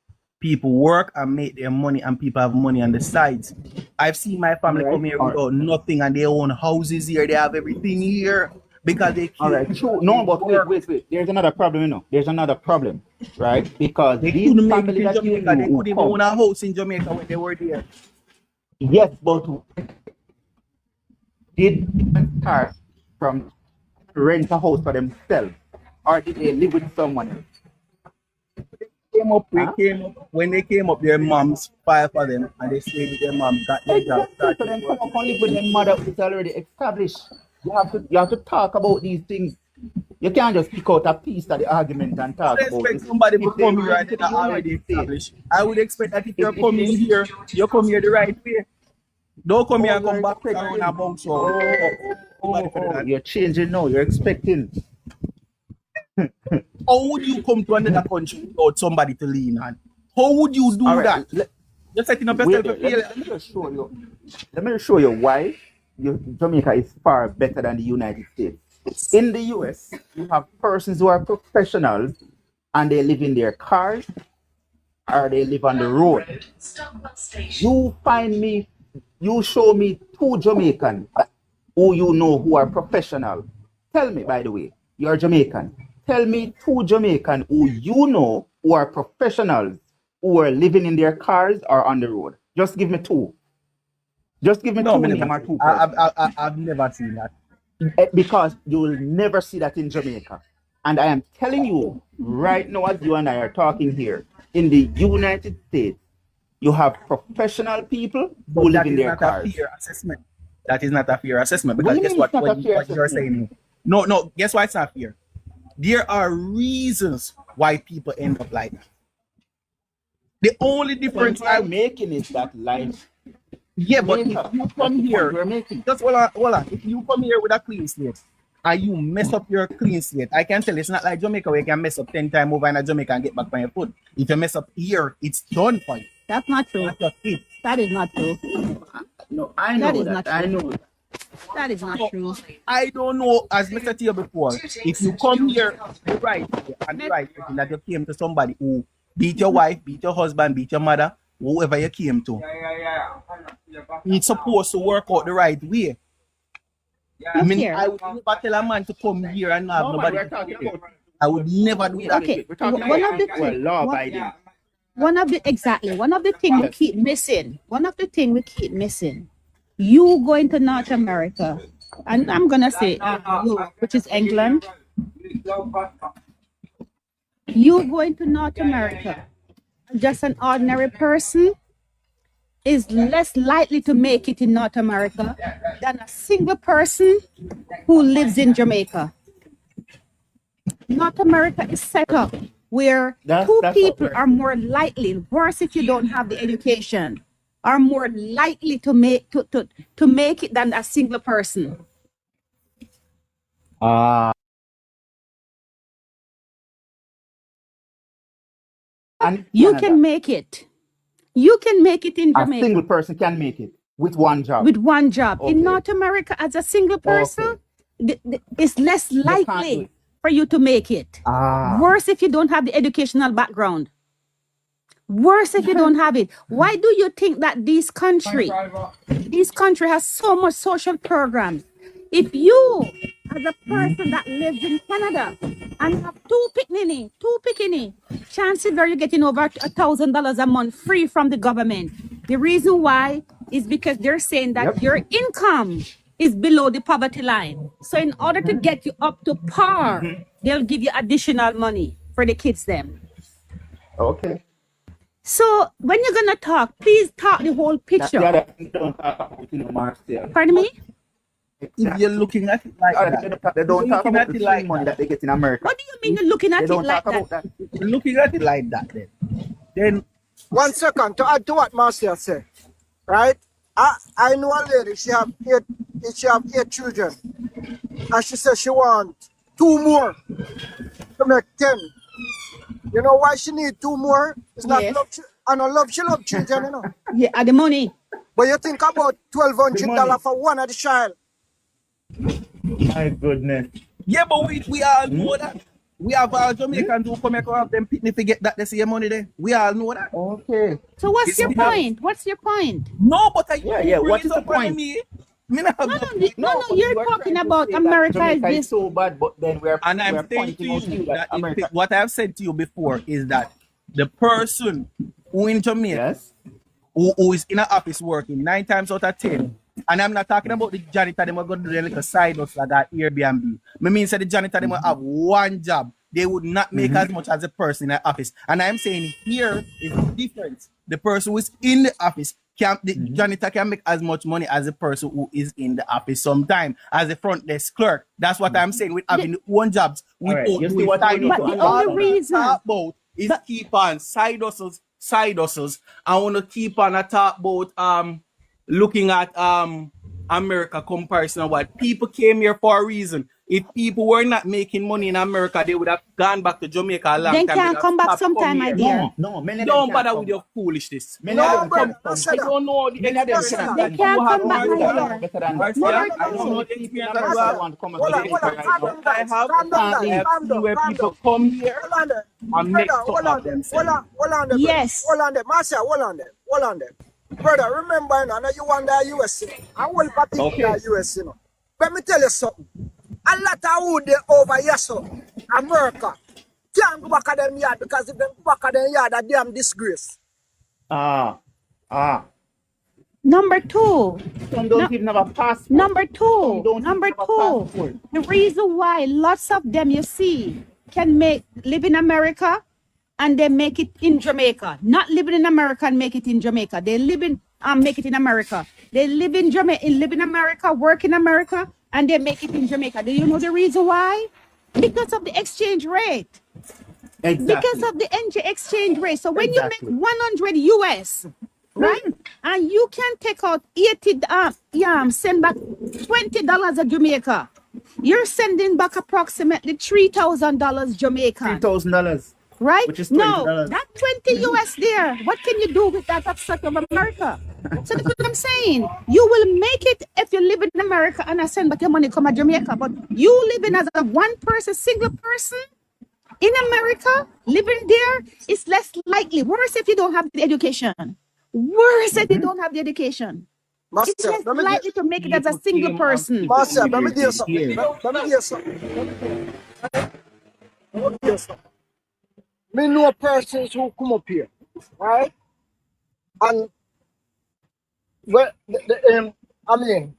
People work and make their money, and people have money on the sides. I've seen my All family right. come here All right. without nothing, and they own houses here. They have everything here because they All right, true. No, but work. wait. There's another problem, There's another problem, right? Because They these couldn't make it family in that you Jamaica. knew They who couldn't even own come, a house in Jamaica when they were there. yes, but did they start from rent a house for themselves, or did they live with someone else? Huh? When they came up, their moms filed for them, and they stayed with their mom, got their job, Exactly. So started then come working. up and live with their mother who's already established. You have to talk about these things. You can't just pick out a piece of the argument and I talk would about expect it. somebody to If they come here move and to they're the not already United States, established. I would expect that if you're if coming they here, you come here the right way. Don't come here oh and come you're back around expecting and bounce out. Nobody could do that. you're changing now. You're expecting. How would you come to another country without somebody to lean on? How would you do All right, that? You're setting up wait yourself there. a failure. Let me just show you. Let me show you why Jamaica is far better than the United States. In the US, you have persons who are professionals and they live in their cars or they live on the road. You show me two Jamaicans who you know who are professional. Tell me, by the way, you're Jamaican. Tell me two Jamaican who you know who are professionals who are living in their cars or on the road. Just give me two. Just give me No, two I names never or seen. two persons. I've never seen that. Because you will never see that in Jamaica. And I am telling you right now, as you and I are talking here, in the United States, you have professional people who But live that in is their not a cars. fair assessment. That is not a fair assessment What do because you guess mean it's what? not a fair What you're assessment? saying. No. Guess why it's not fair? There are reasons why people end up like that. The only The point difference we're making is that life. yeah, but if Jamaica, you that's come the point here, we're making. just hold on. If you come here with a clean slate and you mess up your clean slate, I can tell it's not like Jamaica where you can mess up 10 times over in Jamaica and get back on your foot. If you mess up here, it's done for you. That's not true. That's just it. That is not true. No, I That know is that. not I true. know that. That is not So true. I don't know, as I said to you before, if you come here the right way and the right way that you came to somebody who beat your wife, beat your husband, beat your mother, whoever you came to, it's supposed to work out the right way. I Look mean, here. I would never tell a man to come here and not have No, man, nobody we're to talking take care. about. I would never do Wait, that. Okay. we're talking One of the about well, things. law abiding. One of the thing we Yes. keep missing. One of the thing we keep missing. You going to North America, and I'm gonna say Europe, which is England. You going to North America, just an ordinary person, is less likely to make it in North America than a single person who lives in Jamaica. North America is set up where two That's what people we're are more likely, worse if you don't have the education, are more likely to make it than a single person. and You Canada. can make it. You can make it in A single Jamaica person can make it with one job. with one job. In Okay. North America, as a single person, Okay. it's less They can't do likely it. for you to make it. Ah. Worse if you don't have the educational background. Worse if you don't have it. Why do you think that this country has so much social programs? If you, as a person that lives in Canada and have two pickinny, chances are you're getting over $1,000 a month free from the government. The reason why is because they're saying that your income is below the poverty line. So in order to get you up to par, they'll give you additional money for the kids them. Okay. So when you're gonna talk, please talk the whole That's the picture. other thing don't talk about, Marcel. Pardon me? If you're looking at it like that, They don't talk looking about at the it free like money that. that they get in America. What do you mean you're looking They at it don't like talk about that? that. Looking at it like that, then 1 second to add to what Marcia said, right? I know a lady, she have 8 children. And she said she want 2 more to make 10. You know why she need 2 more? It's not Yes. love. I don't love, she love children, you know. Yeah, the money. But you think about The money. $1,200 for one of the child. My goodness. yeah, but we all know that. We have all Jamaicans who come across them picnic to get that they see money there. We all know that. Okay. So what's It's your the- point? What's your point? No, but I Yeah. bring What it is the up on point? me. Me not have No, no no, point. no, but you're you are talking trying to about say that America is Jamaica is this. so bad, but then And I'm saying to pointing you out to you that that America. what I've said to you before is that the person who in Jamaica Yes. who is in an office working 9 times out of 10, and I'm not talking about the janitor, them are going to do their little side hustle like that Airbnb. Me mean say the janitor them will have one job. They would not make as much as a person in the office. And I'm saying here is the difference. The person who is in the office the janitor can make as much money as the person who is in the office sometime as a front desk clerk. That's what I'm saying with having one jobs without You see doing what side we need But to hustles. the All only we reason, talk about is but keep on side hustles. I want to keep on a talk about looking at America comparison of what people came here for a reason. If people were not making money in America, they would have gone back to Jamaica a long then time. They can would have come back stopped sometime, coming my here. dear. No, many of them Don't can't bother with come your back. foolishness. Many of No, them brother, can't I come said I back. that. don't know the Many of them experience cannot They that come you back. can't have, come back, Only my Marcia. God dear. better than that. No, Marcia, no, I no, don't no. know Only the people in experience that you America have, want to come and Hold but get on, the rich hold on. experience right Calm now. down, that I guys. have, Calm down, Can't guys. I have leave. Calm seen down, where calm people down. come here Hold on there. and make Brother, something of themselves. hold on there, brother. Yes. Hold on there. Marcia, hold on there. Hold on there. Brother, remember, you know, I know you want the US, you know. I will not think Okay. the US, you know. Let me tell you something. A lot of who they over here, so America can't go back at them yard because if they go back at them yard, a damn disgrace. Ah. Number two, Some no, don't even have a passport. number Some two, don't even number have a two. passport. The reason why lots of them you see can live in America and they make it in Jamaica. Not living in America and make it in Jamaica. They live in make it in America. They live in Jamaica, live in America, work in America, and they make it in Jamaica. Do you know the reason why? Because of the exchange rate. Because Exactly. of the exchange rate. So when you make Exactly. 100 US, right? And you can take out 80 send back $20 of Jamaica. You're sending back approximately $3,000 Jamaican. $3,000, Right? which is No, $20. that 20 US there. What can you do with that upset of America? So that's what I'm saying. You will make it if you live in America and I send back your money come to Jamaica. But you living as a one person, single person in America, living there is less likely. Worse if you don't have the education. Worse if you don't have the education. It's Marcia, less likely to make it as a People single came and person. Marcia, let me immigrated tell you something. here. Let me tell you something. Let me tell you something. Me know persons who come up here, right? And well, I mean,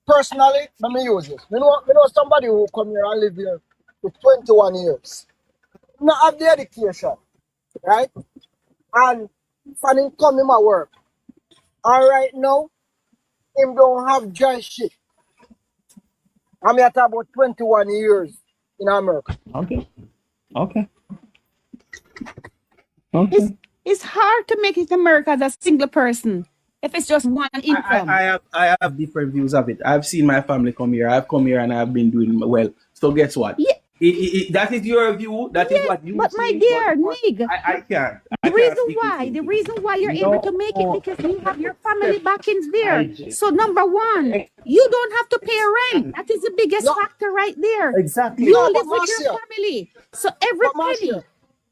personally, let me use this. Me know somebody who come here and live here for 21 years. Not have the education, right? And for him come in my work. And right now, him don't have dry shit. I'm here talk about 21 years in America. Okay. It's hard to make it in America as a single person if it's just one income. I have different views of it. I've seen my family come here. I've come here and I've been doing well. So guess what? Yeah. That is your view. That is Yes, what you but my see. But dear Nig, I can't. the I can't reason speak with why, you. the reason why you're able to make it No, because you have your family accept backings there. IG. So number one, you don't have to pay rent. That is the biggest No, factor right there. Exactly. You no, but live with your Marcia, family. So every penny.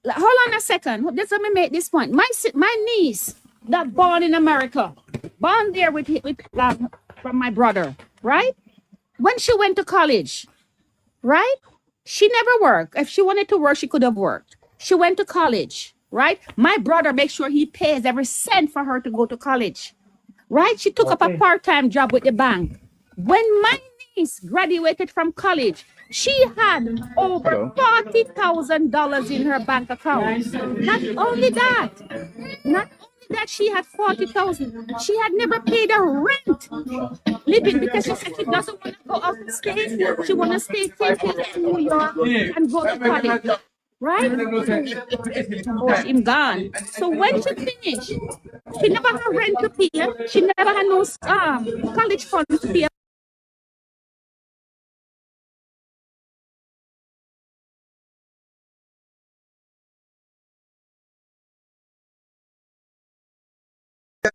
Hold on a second. Just let me make this point. My niece that born in America, born there with from my brother, right? When she went to college, right? She never worked. If she wanted to work, she could have worked. She went to college, right? My brother makes sure he pays every cent for her to go to college, right? She took up a Okay. part-time job with the bank. When my niece graduated from college, she had over Hello. $40,000 in her bank account. Not only that, not only that, she had 40,000. She had never paid a rent living because she said she doesn't want to go out of state. She want to stay same place in New York and go to college, right? Oh, she gone. So when she finished, she never had rent to pay. She never had no college funds to pay.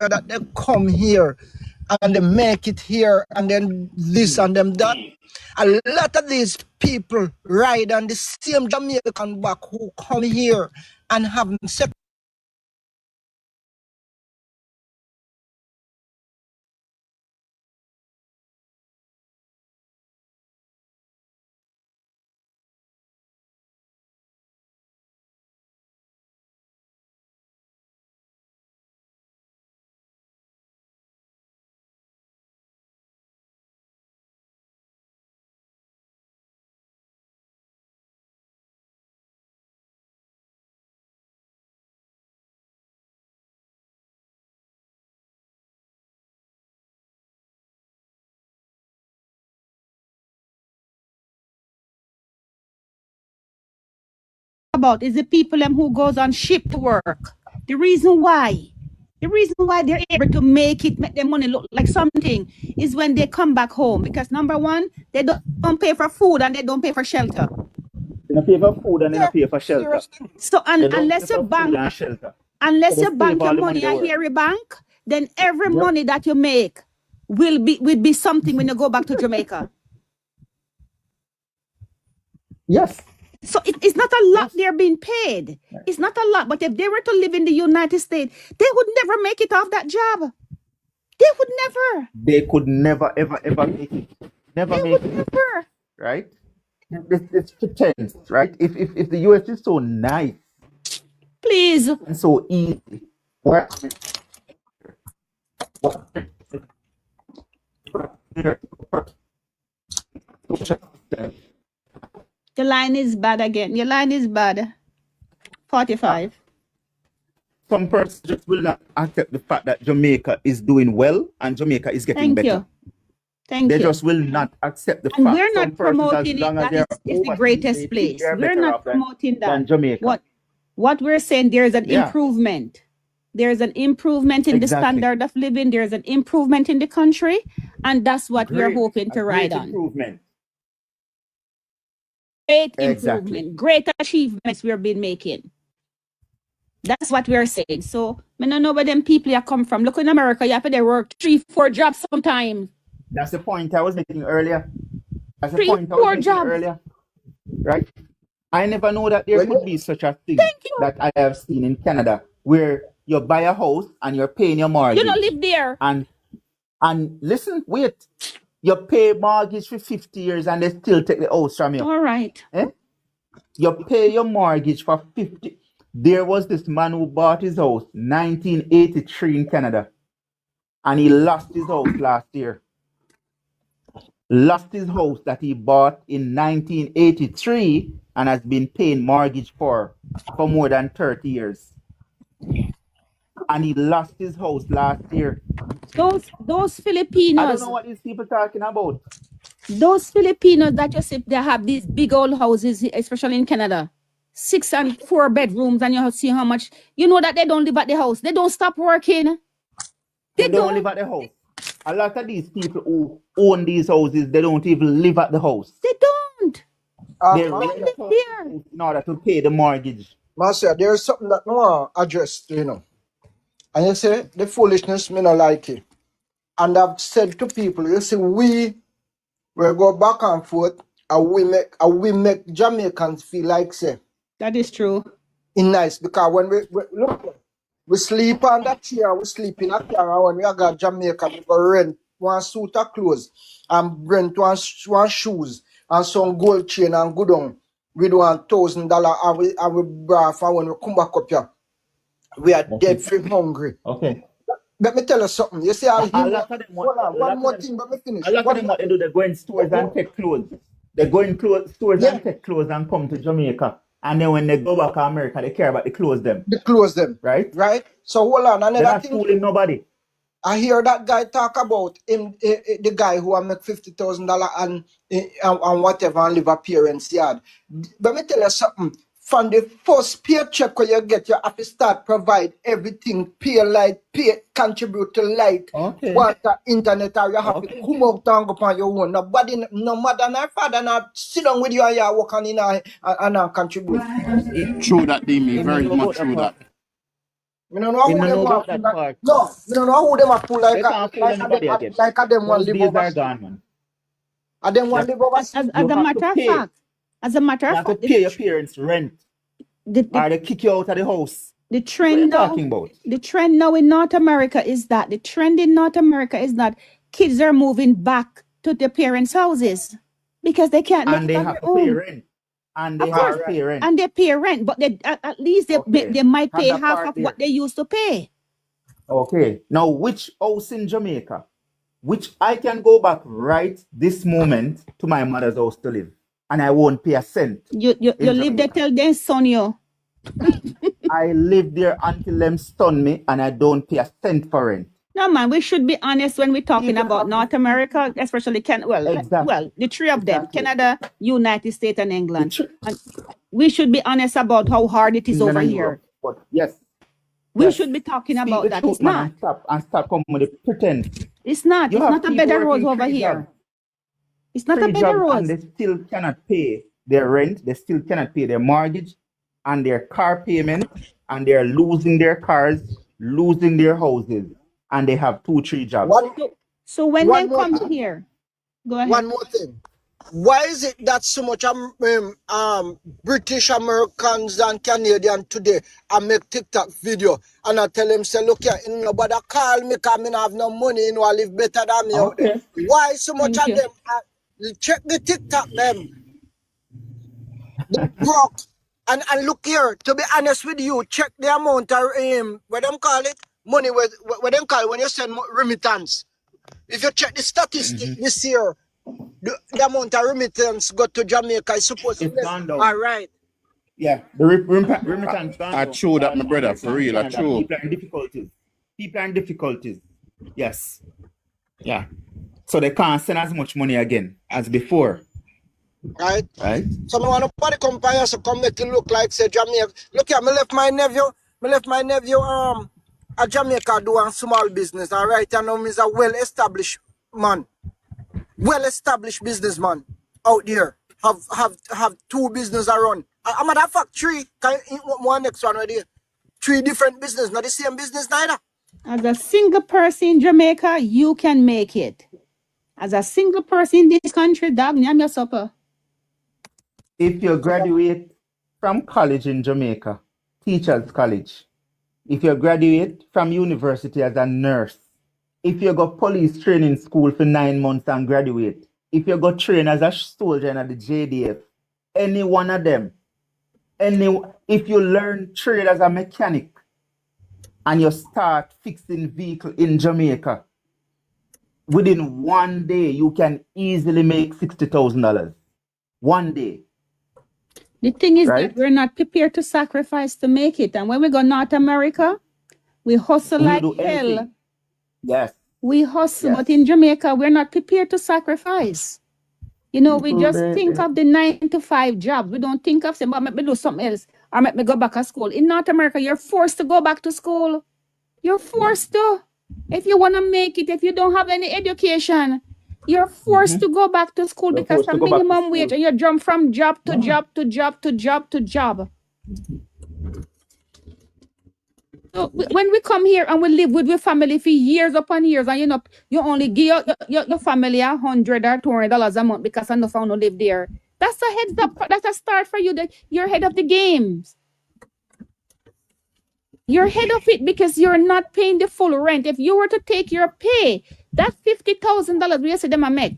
That they come here and they make it here and then this and them that. A lot of these people ride on the same Jamaican back who come here and have set About is the people who goes on ship to work. The reason why they're able to make their money look like something is when they come back home. Because number one, they don't pay for food and they don't pay for shelter. They don't pay for food and they yeah, don't pay for shelter. seriously. So They don't pay unless you for food bank, and shelter. So unless they you save bank your all the money money they at work. Harry Bank, then every Yep. money that you make will be something when you go back to Jamaica. Yes. So it's not a lot Yes. they're being paid. It's not a lot. But if they were to live in the United States, they would never make it off that job. They would never. They could never, ever, ever make it. Never They make would it. never. Right? It's pretense, right? If the US is so nice Please. and so easy, what The line is bad again. Your line is bad. 45. some persons just will not accept the fact that Jamaica is doing well and Jamaica is getting Thank better. you. Thank They you. just will not accept the And fact. we're Some not persons, as promoting it long as that they're it's the overseas, greatest they think place. they're We're better not off promoting than that. Jamaica. What we're saying, there's an Yeah. improvement. There's an improvement in the Exactly. standard of living. There's an improvement in the country. And that's what we're Great. hoping A to ride great on. improvement. Great Exactly. improvement. Great achievements we've been making. That's what we're saying. So, I don't know where them people are come from. Look in America, you have to work 3-4 jobs sometimes. That's the point I was making earlier. That's the 3 point I was 4 making jobs. earlier. Right? I never know that there could be such a thing Thank you. that I have seen in Canada where you buy a house and you're paying your mortgage. You don't live there. And listen, wait. You pay mortgage for 50 years and they still take the house from you. All right. Eh? You pay your mortgage for 50. There was this man who bought his house 1983 in Canada. And he lost his house last year. Lost his house that he bought in 1983 and has been paying mortgage for more than 30 years. And he lost his house last year. Those I Filipinos. don't know what these people talking about. Those Filipinos that you see, they have these big old houses, especially in Canada, 6 and 4 bedrooms, and you see how much. You know that they don't live at the house. They don't stop working. They don't live at the house. A lot of these people who own these houses, they don't even live at the house. They don't. They They rent live out the there. house in order to pay the mortgage. Marcia, there's something that no one addressed, you know. And you say the foolishness me not like it. And I've said to people, you see, we will go back and forth and we make Jamaicans feel like say That is true. it nice because when we look, we sleep on that chair, we sleep in a car, and when we got Jamaica, we go rent one suit of clothes and rent one shoes and some gold chain and go down with $1,000 and we braff, and when we come back up here, we are dead Okay. free hungry. Okay. Let me tell you something. You see, I'll A him. lot of them Hold on, a one lot of more them thing, let me finish. a lot of One them more what they thing. do, they go in stores and take clothes. They go in stores Yeah, and take clothes and come to Jamaica. And then when they go back to America, they care about the clothes them. they close them, Right? right? So hold on, They're another not thing. fooling nobody. I hear that guy talk about him, the guy who make $50,000 and whatever and live a parent's yard. Let me tell you something. From the first paycheck when you get, you have to start provide everything, pay light, pay, contribute to light, Okay. water, internet, or you have to Okay. come out and go on your own. Nobody, no mother, no father, not sit down with you and you work on in and contribute. True that, Dimi. Him no Very know much about that true part. that. Me don't know Him who no them know want about pull that like. part. No, me don't know who them a pull They can't fool anybody again. like a them one Those live days are overseas. gone, man. And then one Yes. live overseas. As You a have to matter of pay. fact, as a matter You of have to fact, pay your parents rent the, or they kick you out of the house. the What are you trend now, talking about? the trend now in North America is that the trend in North America is that kids are moving back to their parents' houses because they can't make And it they on have their to pay own. rent. And they Of have course, to pay rent. and they pay rent, but they at least Okay. they might Have pay that half part of what there. they used to pay. Okay. Now, which house in Jamaica, which I can go back right this moment to my mother's house to live, and I won't pay a cent You in live there Jamaica. till they son you. I live there until them stun me, and I don't pay a cent for rent. No man, we should be honest when we're talking People about have North America, especially exactly, the three of them, exactly. Canada, United States, and The England. tr- And we should be honest about how hard it is England over and here. Europe, but yes, We yes. should be talking Speak about the that. truth, man, and stop coming with the pretend. It's not. You It's have not a people bed of rose working over three jobs. here. It's not a Three bed of jobs and rose. they still cannot pay their rent, they still cannot pay their mortgage and their car payment, and they're losing their cars, losing their houses, and they have 2, 3 jobs. So when they One more come thing. here, go ahead. One more thing. Why is it that so much British Americans and Canadian today I make TikTok video and I tell them say look here, nobody call me because I have no money, you know, I live better than me out there. Okay. Why so much Thank of you. them check the TikTok them broke and look here, to be honest with you, check the amount of what them call it? Money what them call it when you send remittance. If you check the statistic this year, the amount of remittance go to Jamaica is supposed to It's be less. gone down. All right. Yeah, the remittance gone I down true that, because my brother. America For and real, I Canada, true. people are in difficulties. People are in difficulties. Yes. Yeah. So they can't send as much money again as before. Right. Right? So I want nobody come by us to come make it look like say Jamaica. Look here, me left my nephew a Jamaica doing small business. All right, and now he's a well-established man. Well-established businessman out there. Have 2 business around. I'm at a factory. One next one right there. 3 different business, not the same business neither. As a single person in Jamaica, you can make it. As a single person in this country, dog, name your supper. If you graduate from college in Jamaica, teachers college, if you graduate from university as a nurse, if you go police training school for 9 months and graduate, if you go train as a soldier in the JDF, any one of them, if you learn trade as a mechanic and you start fixing vehicle in Jamaica, within 1 day you can easily make $60,000. 1 day. The thing is Right? that we're not prepared to sacrifice to make it. And when we go North America, we hustle We'll like do hell. anything. Yes. We hustle, Yes. but in Jamaica, we're not prepared to sacrifice. You know, we People, just think of the 9 to 5 jobs. We don't think of saying, but let me do something else or let me go back to school. In North America, you're forced to go back to school. You're forced to. If you want to make it, if you don't have any education, You're forced to go back to school You're because forced of to go back to minimum wage school. and you jump from job to Yeah. job to job to job to job. So when we come here and we live with your family for years upon years, and you only give your family $100 or $200 a month because enough of you live there. That's a heads up. That's a start for you. That you're ahead of the games. You're ahead of it because you're not paying the full rent. If you were to take your pay, that $50,000 we say them a make,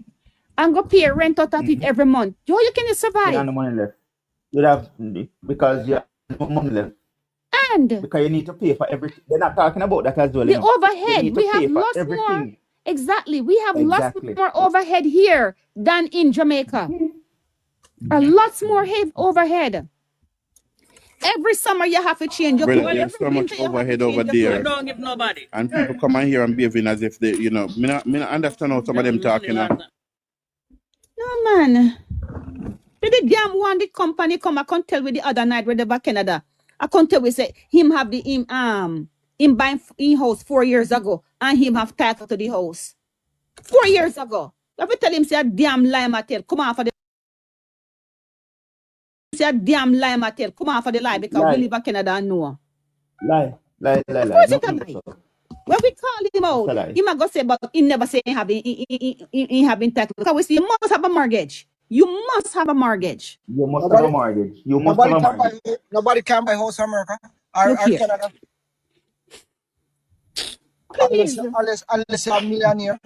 and go pay rent out of it every month, you can You survive. have no money left. You have because you have no money left. And Because you need to pay for everything. They're not talking about that as well. the You know. You overhead, need to we have pay for lost more. everything. Exactly. We have lost Exactly. more overhead here than in Jamaica. A lot more overhead. Every summer you have to change your Well, clothes. there's Every so much winter you have to overhead change over your there, clothes. Don't give nobody. and people come in here and behaving as if they, me not understand how some of them talking. No, man. The damn one, the company come, I can't tell with the other night, with the Canada. I can't tell we say him have the him buying in house 4 years ago and him have title to the house. 4 years ago. You have to tell him say a damn lie material. Come on for the say a damn lie material. Come on for the lie because we live in Canada and know. Lie. Of course it's a lie. When we call him out, he might go say, but he never say he having title. Because we say you must have a mortgage. You must have a mortgage. You must have a mortgage. You must have a mortgage. Nobody can buy house in America or Look here. Canada Please. unless you're a millionaire.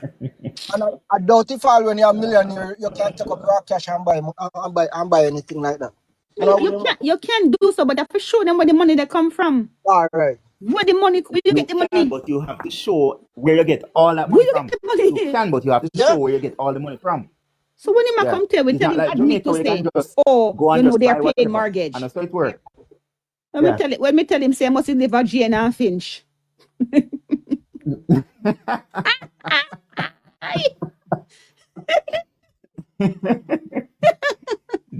And I doubt if all when you're a millionaire, you can take up raw cash and buy anything like that. You can do so, but I have to show them where the money they come from. All right. Where the money, where you get the can, money. but you have to show where you get all that Where money you from. get the money? You can, but you have to show where you get all the money from. So when you come tell, we It's tell not him like admit Jamaica, to where you say, can just oh, go and you know just they're buy paying whatever. mortgage. And that's how it works. When me tell him say I must live at Jane and Finch.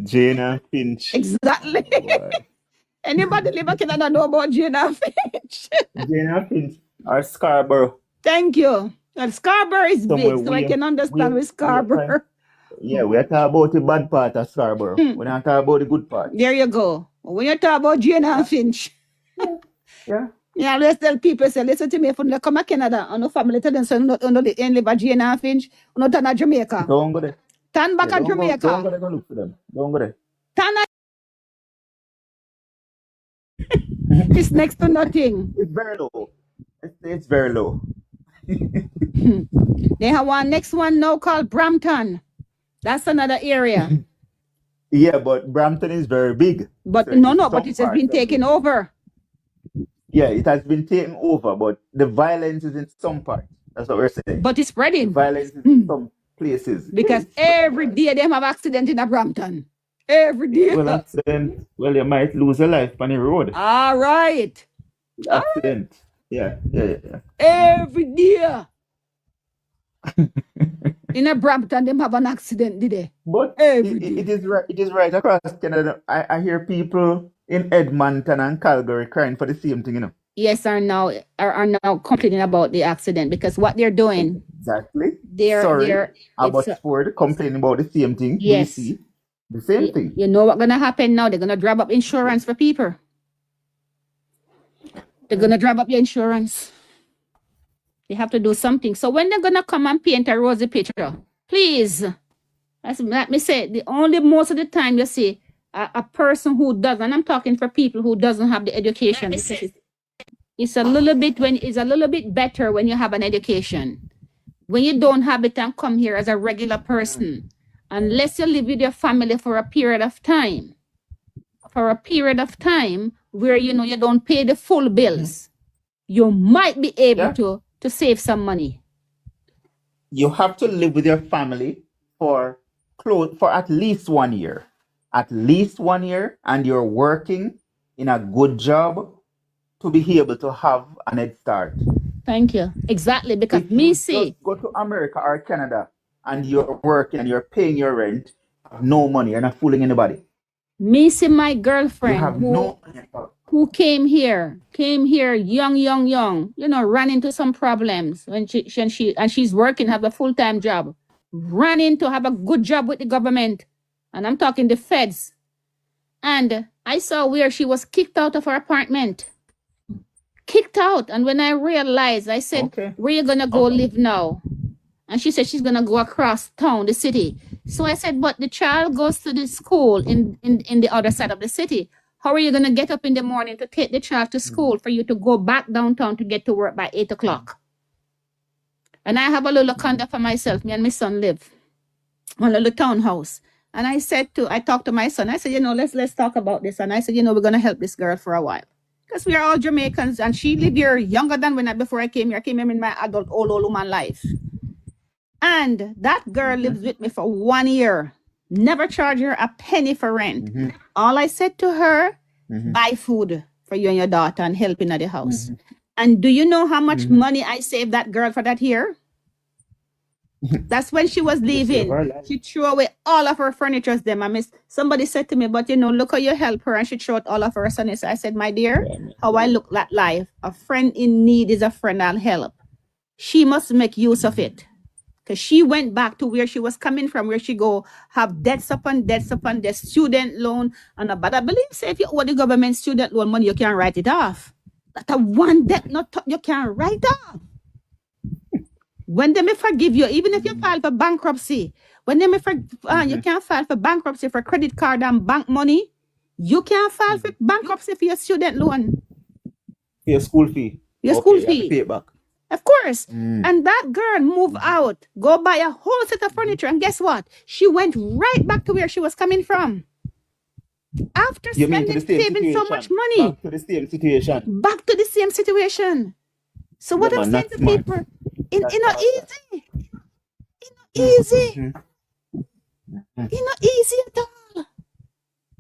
Jane and Finch. Exactly. Anybody live in Canada know about Jane and Finch? Jane and Finch or Scarborough. Thank you. Well, Scarborough is Somewhere big, so I can understand with Scarborough. Yeah, we are talking about the bad part of Scarborough. We're not talking about the good part. There you go. When you talk about Jane and Finch. Yeah. Yeah, let's tell people, say, listen to me, if you come to Canada, and no family tell them, so you don't live at Jane and Finch, you not turn to Jamaica. Don't go there. Turn back at Jamaica. Don't go there, go look for them. Don't go there. Turn at it's next to nothing. It's very low. It's very low. They have one next one now called Brampton. That's another area. Yeah, but Brampton is very big. But So but it has been taken over. Yeah, it has been taken over, but the violence is in some parts. That's what we're saying. But it's spreading. The violence is in some places. Because every day they have accident in a Brampton. Every day. Well, accident. Well, you might lose a life on the road. All right. Accident. Yeah. Every day. In a Brampton, them have an accident, did they? But it is right across Canada. I hear people in Edmonton and Calgary crying for the same thing, you know. Yes, are now complaining about the accident because what they're doing. Exactly. They're Abbotsford complaining about the same thing. Yes. BC, the same thing. You know what's gonna happen now? They're gonna drop up insurance for people. They're gonna drop up your insurance. They have to do something. So when they're gonna come and paint a rosy picture, please, let me say, most of the time you see a person who doesn't, and I'm talking for people who doesn't have the education. It's a little bit better when you have an education. When you don't have it and come here as a regular person, unless you live with your family for a period of time where you don't pay the full bills, you might be able to save some money. You have to live with your family for at least 1 year. At least 1 year, and you're working in a good job to be able to have an head start. Thank you. Exactly, because just go to America or Canada and you're working and you're paying your rent, have no money, you're not fooling anybody. Me see my girlfriend who came here young, ran into some problems when she's working, have a full-time job. running to have a good job with the government. And I'm talking the feds. And I saw where she was kicked out of her apartment. Kicked out. And when I realized, I said, Okay. where you gonna go live now? And she said she's gonna go across town, the city. So I said, but the child goes to the school in the other side of the city. How are you gonna get up in the morning to take the child to school for you to go back downtown to get to work by 8 o'clock? And I have a little condo for myself. Me and my son live on a little townhouse. And I talked to my son. I said, let's talk about this. And I said, we're gonna help this girl for a while. Because we are all Jamaicans, and she lived here younger than before I came here. I came here in my adult old woman life. And that girl lives with me for 1 year. Never charge her a penny for rent. All I said to her, buy food for you and your daughter and help in the house. And do you know how much money I saved that girl for that year? That's when she was leaving. She threw away all of her furniture. Somebody said to me, but look how you help her. And she threw out all of her furniture. I said, my dear, how I look at life, a friend in need is a friend I'll help. She must make use of it. Because she went back to where she was coming from, where she go have debts upon debts upon the student loan. But I believe, say, if you owe the government student loan money, you can write it off. That a one debt you can write off. When they may forgive you, even if you file for bankruptcy, when they may you can file for bankruptcy for credit card and bank money, you can file for bankruptcy for your student loan. Your school fee. Your school You have to fee. pay it back. Of course. And that girl moved out, go buy a whole set of furniture, and guess what? She went right back to where she was coming from. After You mean to the same saving so situation? much money. Back to the same situation. Back to the same situation. So what Yeah, I'm man, saying that's to smart. people, That's not smart, easy. It's not easy. Mhm. It's not easy at all.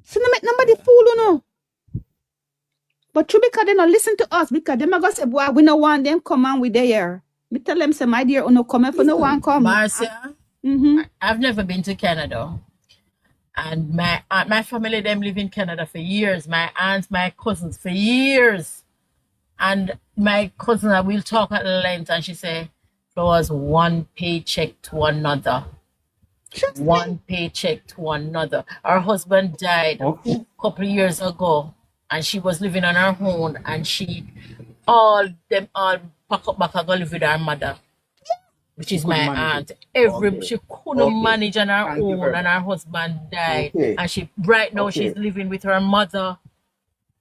So no make nobody fool you know. But true because they not listen to us, because them are gonna say, boy, we no want them come on with there. Me tell them, say, my dear, no come if you no want come. Marcia, I've never been to Canada. And my family, them live in Canada for years. My aunts, my cousins for years. And my cousin, I will talk at length, and she say, there was one paycheck to another. One paycheck to another. Her husband died a couple of years ago, and she was living on her own, and she all pack up back and go live with her mother, which is my aunt. She couldn't manage on her own, and her husband died, and she right now she's living with her mother.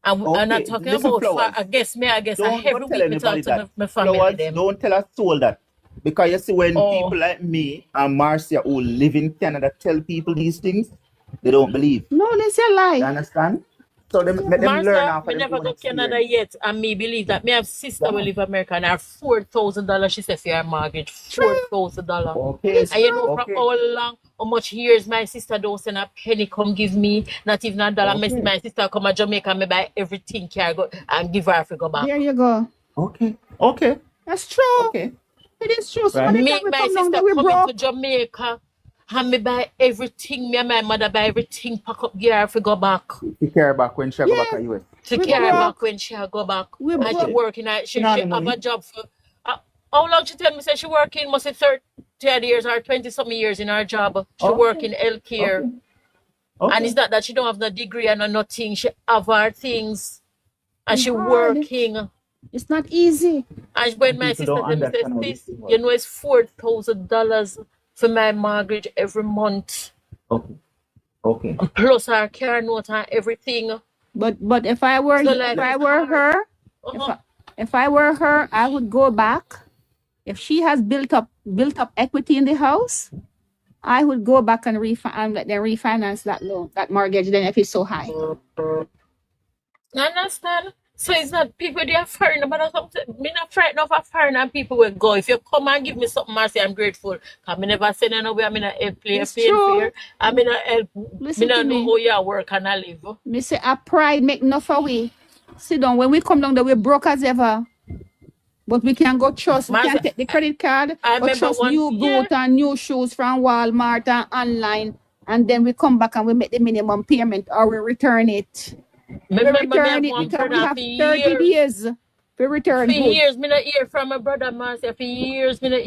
And I'm not talking about I guess every week we talk to my family. Flowers, don't tell a soul that. Because you see, when people like me and Marcia who live in Canada tell people these things, they don't believe. No, that's a lie. You understand? So let them learn Marcia, off me of never them go own Canada experience. yet, and me believe that me have sister will live America and her $4,000 she said for her mortgage. $4,000. Okay. And you know from how much years my sister don't send a penny come give me, not even a dollar. My sister come to Jamaica and me buy everything carry go and give her to go back. There you go. Okay. That's true. Okay. It is true. Right. Somebody Me, can my come down sister that we coming to broke. Jamaica and me buy everything. Me and my mother buy everything, pack up gear to go back. To carry back when she go back to US. To We carry broke. back when she go back. We And she broke. working she have a job for how long she tell me say she working must be 30 years or 20 something years in her job. She work in healthcare. And it's not that she don't have no degree and no nothing. She have her things. And It's she hard. working. It's not easy. And when my sister tell me say, sis, you know it's $4,000 for my mortgage every month. Okay. And plus our car note and everything. But if I were So, like, if I were her, if I were her, I would go back. If she has built up equity in the house, I would go back and let them refinance that loan, that mortgage. Then if it's so high, I understand. So it's not people they are foreign about something. Me not frightened of a foreign and people will go. If you come and give me something, I say I'm grateful. Cause me never send anywhere. I'm in a help play It's fair. true. I'm in a help. Listen Me to not know me. how you work and I live. Me say our pride make enough of we. Sit down. When we come down there, we broke as ever. But we can go trust. We can take the credit card. I But remember trust new boot and new shoes from Walmart and online. And then we come back and we make the minimum payment or we return it. We return it because we have 30 days. We return For goods. years, me not hear from my brother, man. For years, me not